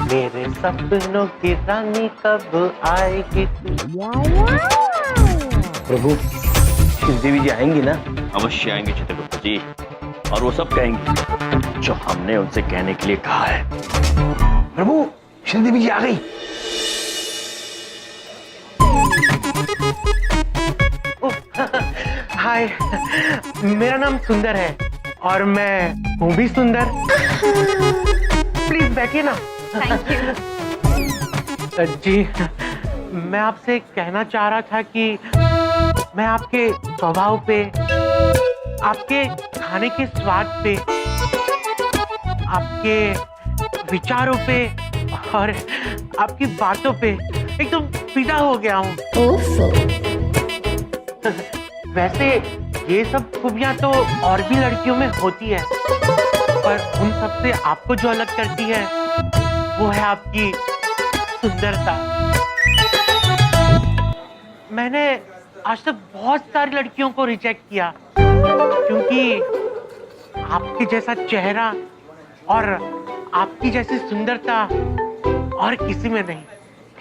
मेरे सपनों की रानी कब आएगी? प्रभु, श्रीदेवी जी आएंगी ना? अवश्य आएंगे चित्रगुप्त जी, और वो सब कहेंगे जो हमने उनसे कहने के लिए कहा है। प्रभु, श्रीदेवी जी आ गई। हाय, मेरा नाम सुंदर है और मैं हूँ भी सुंदर। प्लीज बैठिए ना। Thank you. जी, मैं आपसे कहना चाह रहा था कि मैं आपके स्वभाव पे, आपके खाने के स्वाद पे, आपके विचारों पे और आपकी बातों पे एकदम फिदा हो गया हूँ। वैसे ये सब खूबियां तो और भी लड़कियों में होती है, पर उन सब से आपको जो अलग करती है वो है आपकी सुंदरता। मैंने आज तक बहुत सारी लड़कियों को रिजेक्ट किया क्योंकि आपके जैसा चेहरा और आपकी जैसी सुंदरता और किसी में नहीं।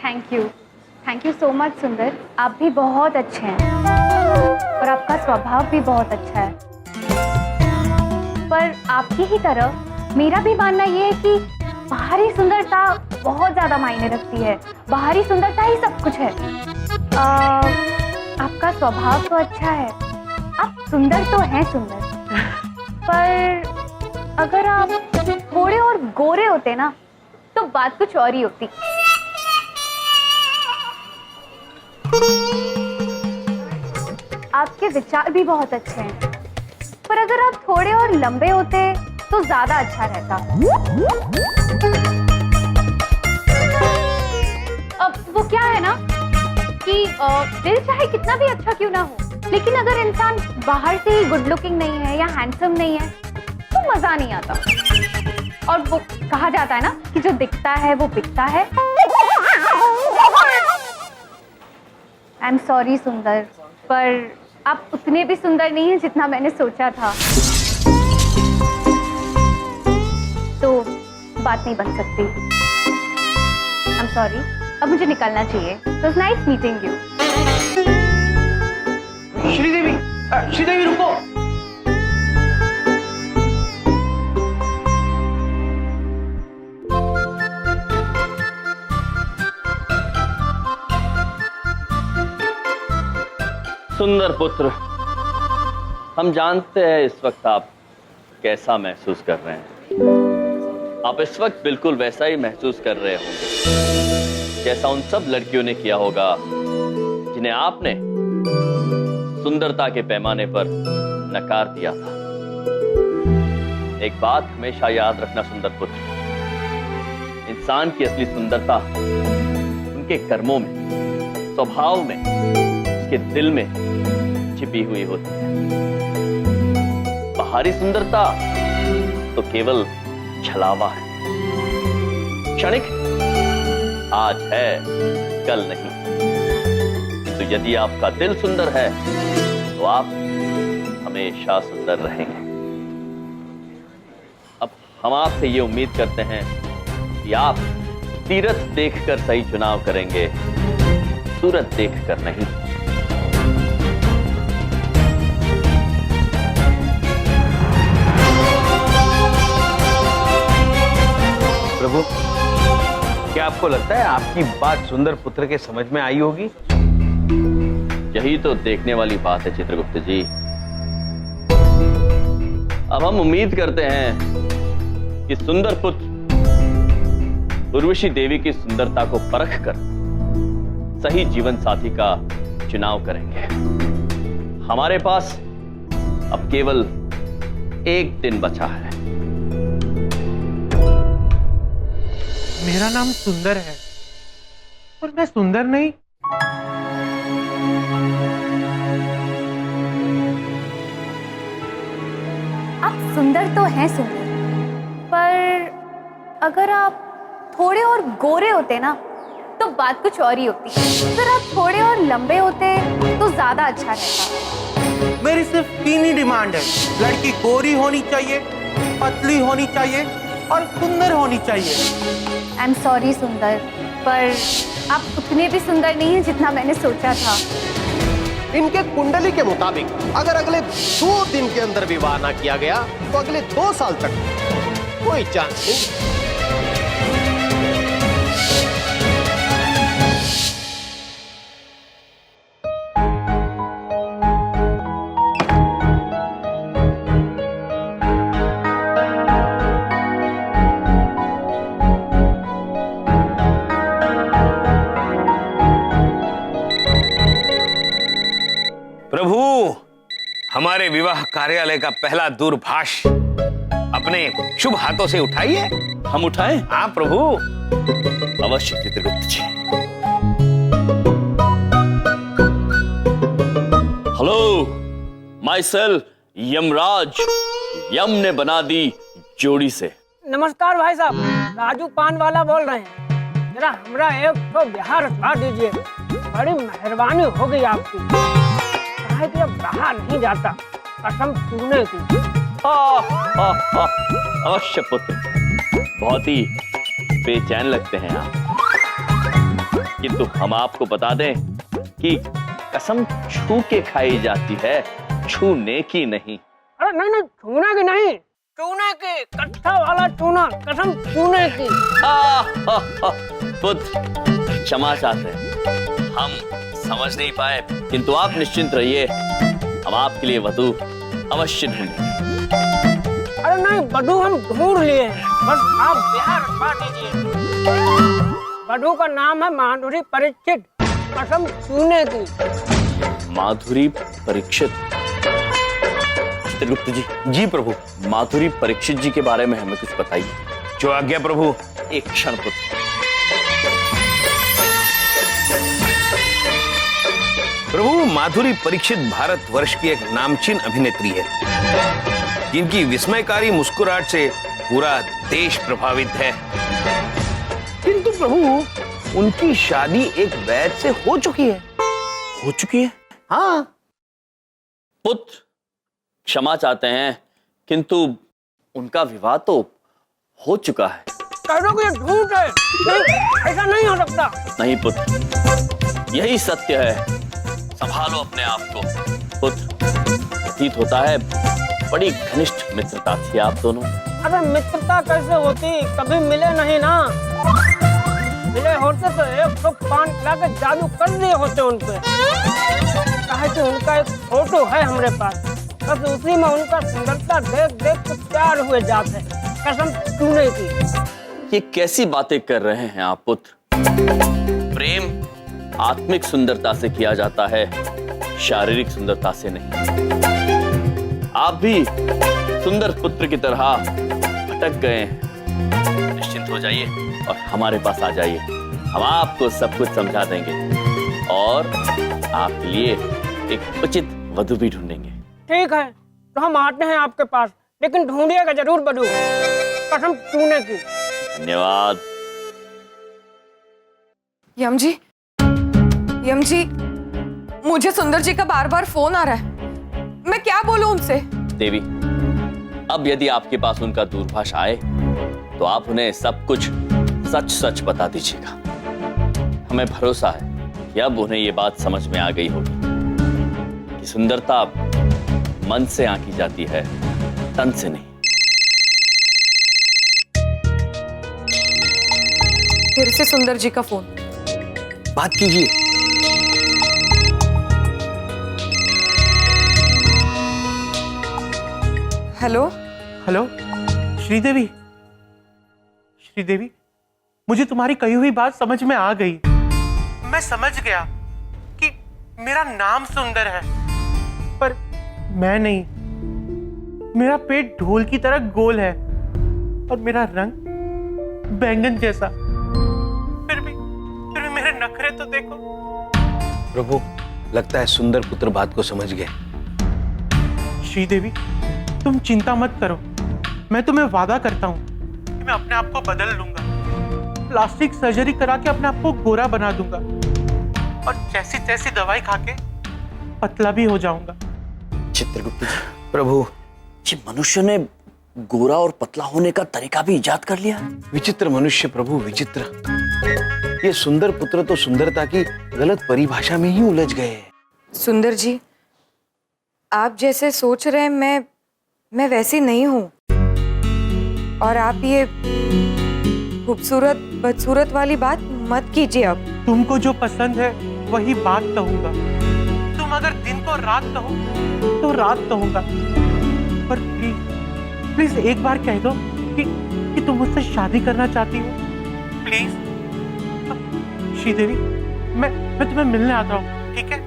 थैंक यू सो मच सुंदर, आप भी बहुत अच्छे हैं और आपका स्वभाव भी बहुत अच्छा है। पर आपकी ही तरह मेरा भी मानना ये है कि बाहरी सुंदरता बहुत ज्यादा मायने रखती है। बाहरी सुंदरता ही सब कुछ है। आपका स्वभाव तो अच्छा है, आप सुंदर तो हैं सुंदर, पर अगर आप थोड़े और गोरे होते ना तो बात कुछ और ही होती। आपके विचार भी बहुत अच्छे हैं, पर अगर आप थोड़े और लंबे होते तो ज्यादा अच्छा रहता। अब वो क्या है ना कि दिल चाहे कितना भी अच्छा क्यों ना हो, लेकिन अगर इंसान बाहर से ही गुड लुकिंग नहीं है या हैंडसम नहीं है तो मजा नहीं आता। और वो कहा जाता है ना कि जो दिखता है वो बिकता है। आई एम सॉरी सुंदर, पर आप उतने भी सुंदर नहीं हैं जितना मैंने सोचा था, तो बात नहीं बन सकती। आई एम सॉरी, अब मुझे निकलना चाहिए। It was nice meeting you. Sridevi, Sridevi रुको। सुंदर पुत्र, हम जानते हैं इस वक्त आप कैसा महसूस कर रहे हैं। आप इस वक्त बिल्कुल वैसा ही महसूस कर रहे होंगे जैसा उन सब लड़कियों ने किया होगा जिन्हें आपने सुंदरता के पैमाने पर नकार दिया था। एक बात हमेशा याद रखना सुंदर पुत्र, इंसान की असली सुंदरता उनके कर्मों में, स्वभाव में, उसके दिल में छिपी हुई होती है। बाहरी सुंदरता तो केवल छलावा है, क्षणिक, आज है कल नहीं। तो यदि आपका दिल सुंदर है तो आप हमेशा सुंदर रहेंगे। अब हम आपसे ये उम्मीद करते हैं कि आप सीरत देखकर सही चुनाव करेंगे, सूरत देखकर नहीं। प्रभु, क्या आपको लगता है आपकी बात सुंदर पुत्र के समझ में आई होगी? यही तो देखने वाली बात है चित्रगुप्त जी। अब हम उम्मीद करते हैं कि सुंदर पुत्र उर्वशी देवी की सुंदरता को परख कर सही जीवन साथी का चुनाव करेंगे। हमारे पास अब केवल एक दिन बचा है। मेरा नाम सुंदर है और मैं सुंदर नहीं। आप सुंदर तो हैं सुंदर, पर अगर आप थोड़े और गोरे होते ना तो बात कुछ और ही होती। अगर आप थोड़े और लंबे होते तो ज्यादा अच्छा रहता। मेरी सिर्फ 3 ही डिमांड है, लड़की गोरी होनी चाहिए, पतली होनी चाहिए और सुंदर होनी चाहिए। आई एम सॉरी सुंदर, पर आप उतने भी सुंदर नहीं हैं जितना मैंने सोचा था। इनके कुंडली के मुताबिक अगर अगले 2 दिन के अंदर विवाह ना किया गया तो अगले 2 साल तक कोई चांस नहीं। प्रभु, हमारे विवाह कार्यालय का पहला दूरभाष अपने शुभ हाथों से उठाइए। हम उठाएं? हाँ प्रभु, अवश्य Chitragupta ji. Hello, myself Yamraj. Yam ने बना दी जोड़ी से। नमस्कार भाई साहब, राजू पान वाला बोल रहे हैं। जरा हमरा एक तो बिहार रखवा दीजिए, बड़ी मेहरबानी होगी आपकी। कि अब रहा नहीं जाता, कसम सुनने की। अवश्य पुत्र, बहुत ही बेचैन लगते हैं आप, किंतु हम आपको बता दें कि कसम छू के खाई जाती है, छूने की नहीं। अरे नहीं नहीं, छूने की नहीं, चूने की, कट्ठा वाला चूना, कसम चूने की। पुत्र, क्षमा चाहते हैं, हम समझ नहीं पाए, किंतु आप निश्चिंत रहिए, हम आपके लिए वधू अवश्य ढूंढेंगे। अरे नहीं, वधू हम ढूंढ लिए, बस आप बिहार रखवा दीजिए। वधू का नाम है माधुरी परीक्षित, कसम चूने की। माधुरी परीक्षित? चित्रगुप्त जी। जी प्रभु। माधुरी परीक्षित जी के बारे में हमें कुछ बताइए। जो आज्ञा प्रभु। एक क्षण पुत्र। प्रभु, माधुरी परीक्षित भारतवर्ष की एक नामचीन अभिनेत्री है, जिनकी विस्मयकारी मुस्कुराहट से पूरा देश प्रभावित है। किंतु प्रभु, उनकी शादी एक वैद्य से हो चुकी है। हो चुकी है? हाँ। पुत्र, क्षमा चाहते हैं, किंतु उनका विवाह तो हो चुका है। कह दो कि ये झूठ है। नहीं, ऐसा नहीं हो सकता। नहीं पुत्र, यही सत्य है। संभालो अपने आप को। पुत्र, प्रतीत होता है बड़ी घनिष्ठ मित्रता थी आप दोनों। अरे मित्रता कैसे होती, कभी मिले नहीं ना। मिले होते तो 105 खिला के जादू कर दिए होते उनपे। कहा कि उनका एक फोटो है हमारे पास, बस उसी में उनका सुंदरता देख देख के प्यार हुए जाते, कसम छूने की। ये कैसी बातें कर रहे हैं आप पुत्र? प्रेम आत्मिक सुंदरता से किया जाता है, शारीरिक सुंदरता से नहीं। आप भी सुंदर पुत्र की तरह भटक गए हैं। निश्चिंत हो जाइए और हमारे पास आ जाइए, हम आपको सब कुछ समझा देंगे और आपके लिए एक उचित वधु भी ढूंढेंगे। ठीक है, तो हम आते हैं आपके पास, लेकिन ढूंढिएगा जरूर बधू, कसम छूने की। धन्यवाद। यम जी, मुझे सुंदर जी का बार बार फोन आ रहा है, मैं क्या बोलूं उनसे? देवी, अब यदि आपके पास उनका दूरभाष आए तो आप उन्हें सब कुछ सच सच बता दीजिएगा। हमें भरोसा है कि अब उन्हें ये बात समझ में आ गई होगी कि सुंदरता मन से आंकी जाती है, तन से नहीं। फिर से सुंदर जी का फोन। बात कीजिए। हेलो हेलो श्रीदेवी, श्रीदेवी, मुझे तुम्हारी कही हुई बात समझ में आ गई। मैं समझ गया कि मेरा नाम सुंदर है, पर मैं नहीं। मेरा पेट ढोल की तरह गोल है और मेरा रंग बैंगन जैसा। फिर भी मेरे नखरे तो देखो। प्रभु, लगता है सुंदर पुत्र बात को समझ गए। श्रीदेवी, तुम चिंता मत करो, मैं तुम्हें वादा करता हूँ कि मैं अपने आप को बदल लूंगा, प्लास्टिक सर्जरी करा के अपने आप को गोरा बना दूंगा और जैसी तैसी दवाई खा के पतला भी हो जाऊंगा। चित्रगुप्त जी, प्रभु, ये मनुष्य ने गोरा और पतला होने का तरीका भी इजाद कर लिया। विचित्र मनुष्य प्रभु, विचित्र। ये सुंदर पुत्र तो सुंदरता की गलत परिभाषा में ही उलझ गए। सुंदर जी, आप जैसे सोच रहे हैं मैं वैसी नहीं हूं, और आप ये खूबसूरत बदसूरत वाली बात मत कीजिए। अब तुमको जो पसंद है वही बात कहूंगा। तुम अगर दिन को रात कहो तो रात कहूंगा, पर प्लीज एक बार कह दो कि तुम मुझसे शादी करना चाहती हो, प्लीज। श्रीदेवी, मैं तुम्हें मिलने आता हूँ, ठीक है?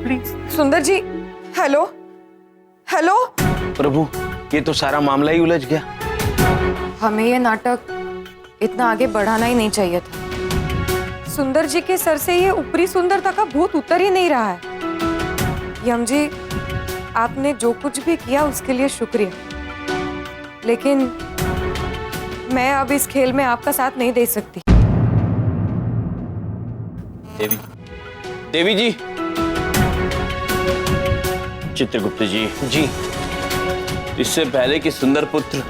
प्लीज। सुंदर जी, हेलो हेलो। प्रभु, ये तो सारा मामला ही उलझ गया। हमें ये नाटक इतना आगे बढ़ाना ही नहीं चाहिए था। सुंदर जी के सर से ये ऊपरी सुंदरता का भूत उतर ही नहीं रहा है। यम जी, आपने जो कुछ भी किया उसके लिए शुक्रिया, लेकिन मैं अब इस खेल में आपका साथ नहीं दे सकती। देवी जी, चित्रगुप्त जी, इससे पहले कि सुंदर पुत्र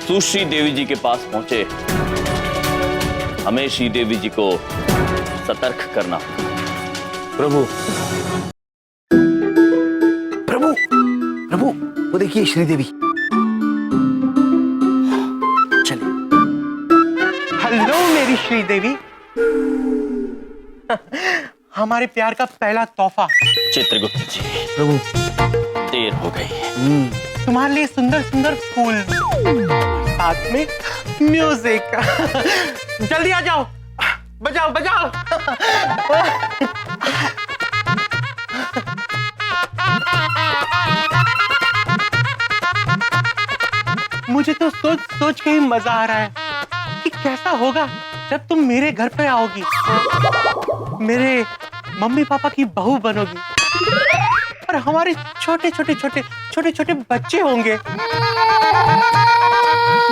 सुश्री देवी जी के पास पहुंचे, हमें श्री देवी जी को सतर्क करना होगा। प्रभु, प्रभु, प्रभु, वो देखिए श्रीदेवी। चलिए। हेलो मेरी श्रीदेवी, हमारे प्यार का पहला तोहफा। चित्रगुप्त जी, प्रभु, देर हो गई। तुम्हारे लिए सुंदर सुंदर फूल, साथ में म्यूजिक। जल्दी आ जाओ, बजाओ बजाओ। मुझे तो सोच सोच के ही मजा आ रहा है कि कैसा होगा जब तुम मेरे घर पे आओगी, मेरे मम्मी पापा की बहू बनोगी और हमारे छोटे छोटे बच्चे होंगे,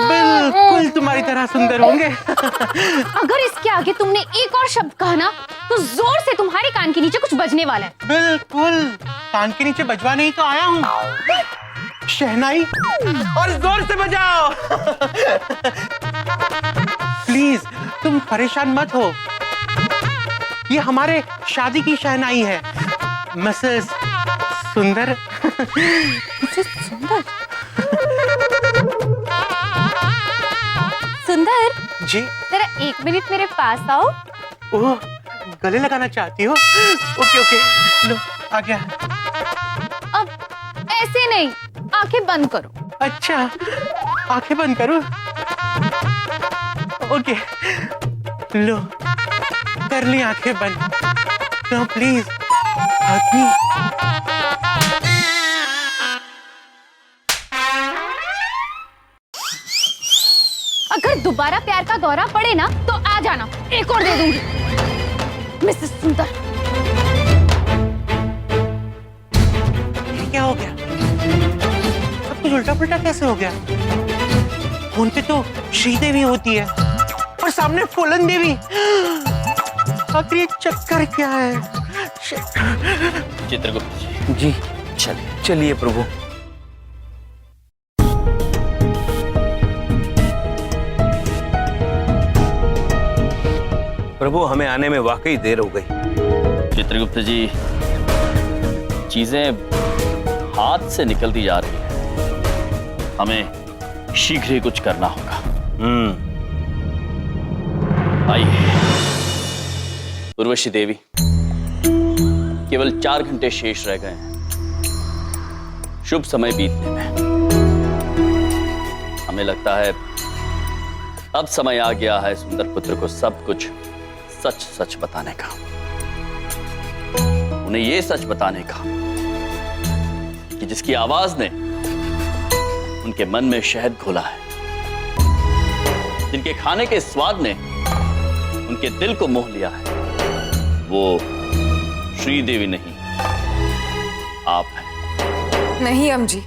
बिल्कुल तुम्हारी तरह सुंदर होंगे। अगर इसके आगे तुमने एक और शब्द कहा ना तो जोर से तुम्हारे कान के नीचे कुछ बजने वाला है। बिल्कुल, कान के नीचे बजवाने ही तो आया हूँ। शहनाई, और जोर से बजाओ। प्लीज, तुम परेशान मत हो, ये हमारे शादी की शहनाई है, मिसेस सुंदर। सुंदर सुंदर जी, तेरा एक मिनट मेरे पास आओ। ओह, गले लगाना चाहती हो? ओके ओके, लो आ गया। अब ऐसे नहीं, आंखें बंद करो। अच्छा, आंखें बंद करूं? ओके, लो कर ली आंखें बंद। नो प्लीज, आदमी। अगर दोबारा प्यार का दौरा पड़े ना तो आ जाना, एक और दे दूंगी। मिसेस सुंदर। ये क्या हो गया? सब कुछ उल्टा पुल्टा कैसे हो गया? फोन पे तो श्रीदेवी होती है और सामने फूलन देवी। आखिर ये चक्कर क्या है? चित्रगुप्त जी चलिए। चलिए प्रभु। प्रभु, हमें आने में वाकई देर हो गई। चित्रगुप्त जी, चीजें हाथ से निकलती जा रही हैं। हमें शीघ्र ही कुछ करना होगा। आइए। उर्वशी देवी, केवल 4 घंटे शेष रह गए हैं शुभ समय बीतने में। हमें लगता है अब समय आ गया है सुंदर पुत्र को सब कुछ सच सच बताने का। उन्हें यह सच बताने का कि जिसकी आवाज ने उनके मन में शहद घोला है, जिनके खाने के स्वाद ने उनके दिल को मोह लिया है, वो श्रीदेवी नहीं, आप हैं। नहीं अम्जी,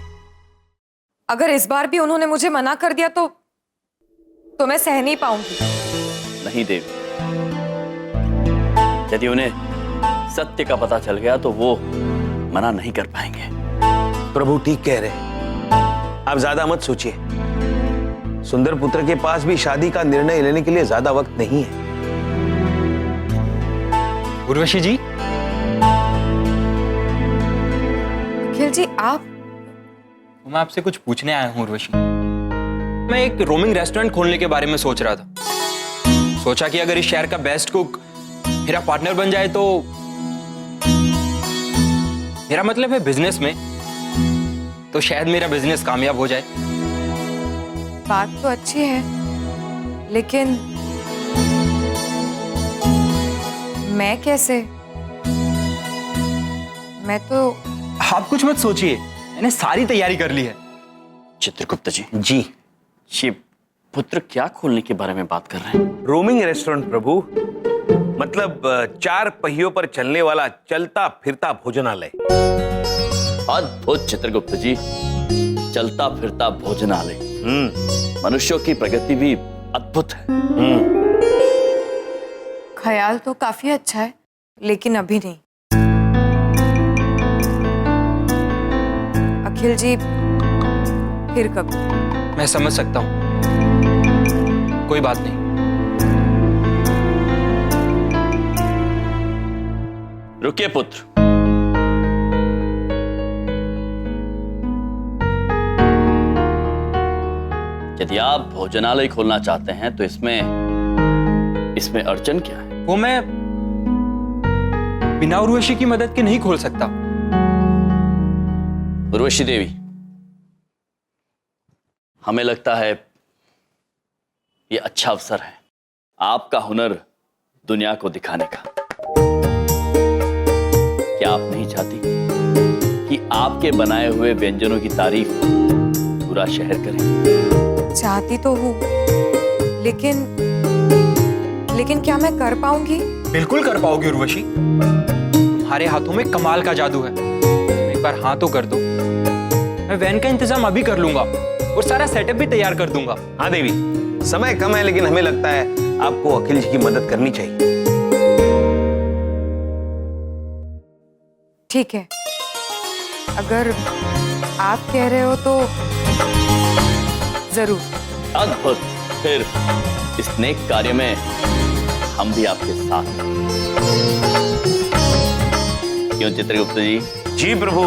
अगर इस बार भी उन्होंने मुझे मना कर दिया तो मैं सह नहीं पाऊंगी। नहीं देवी, यदि उन्हें सत्य का पता चल गया तो वो मना नहीं कर पाएंगे। प्रभु ठीक कह रहे हैं, आप ज्यादा मत सोचिए। सुंदर पुत्र के पास भी शादी का निर्णय लेने के लिए ज्यादा वक्त नहीं है। उर्वशी जी। अखिल जी, आप? मैं आपसे कुछ पूछने आया हूँ उर्वशी। मैं एक रोमिंग रेस्टोरेंट खोलने के बारे में सोच रहा था। सोचा कि अगर इस शहर का बेस्ट कुक मेरा पार्टनर बन जाए तो, मेरा मतलब है बिजनेस में, तो शायद मेरा बिजनेस कामयाब हो जाए। बात तो अच्छी है, लेकिन मैं कैसे? मैं तो... आप कुछ मत सोचिए, मैंने सारी तैयारी कर ली है। चित्रगुप्त जी, जी, ये पुत्र क्या खोलने के बारे में बात कर रहे हैं? रोमिंग रेस्टोरेंट प्रभु, मतलब 4 पहियों पर चलने वाला चलता फिरता भोजनालय। अद्भुत चित्रगुप्त जी, चलता फिरता भोजनालय। मनुष्यों की प्रगति भी अद्भुत है। ख्याल तो काफी अच्छा है, लेकिन अभी नहीं। अखिल जी, फिर कब? मैं समझ सकता हूं, कोई बात नहीं। रुकिए पुत्र। यदि आप भोजनालय खोलना चाहते हैं तो इसमें अड़चन क्या है? वो मैं बिना उर्वशी की मदद के नहीं खोल सकता। उर्वशी देवी, हमें लगता है ये अच्छा अवसर है आपका हुनर दुनिया को दिखाने का। क्या आप नहीं चाहती कि आपके बनाए हुए व्यंजनों की तारीफ पूरा शहर करे? चाहती तो हूँ, लेकिन क्या मैं कर पाऊंगी? बिल्कुल कर पाओगी उर्वशी, तुम्हारे हाथों में कमाल का जादू है। एक बार हाँ तो कर दो, मैं वैन का इंतजाम अभी कर लूंगा और सारा सेटअप भी तैयार कर दूंगा। हाँ देवी, समय कम है, लेकिन हमें लगता है आपको अखिल जी की मदद करनी चाहिए। ठीक है, अगर आप कह रहे हो तो जरूर। अद्भुत, फिर इस नेक कार्य में हम भी आपके साथ हैं। क्यों चित्रगुप्त जी? जी प्रभु।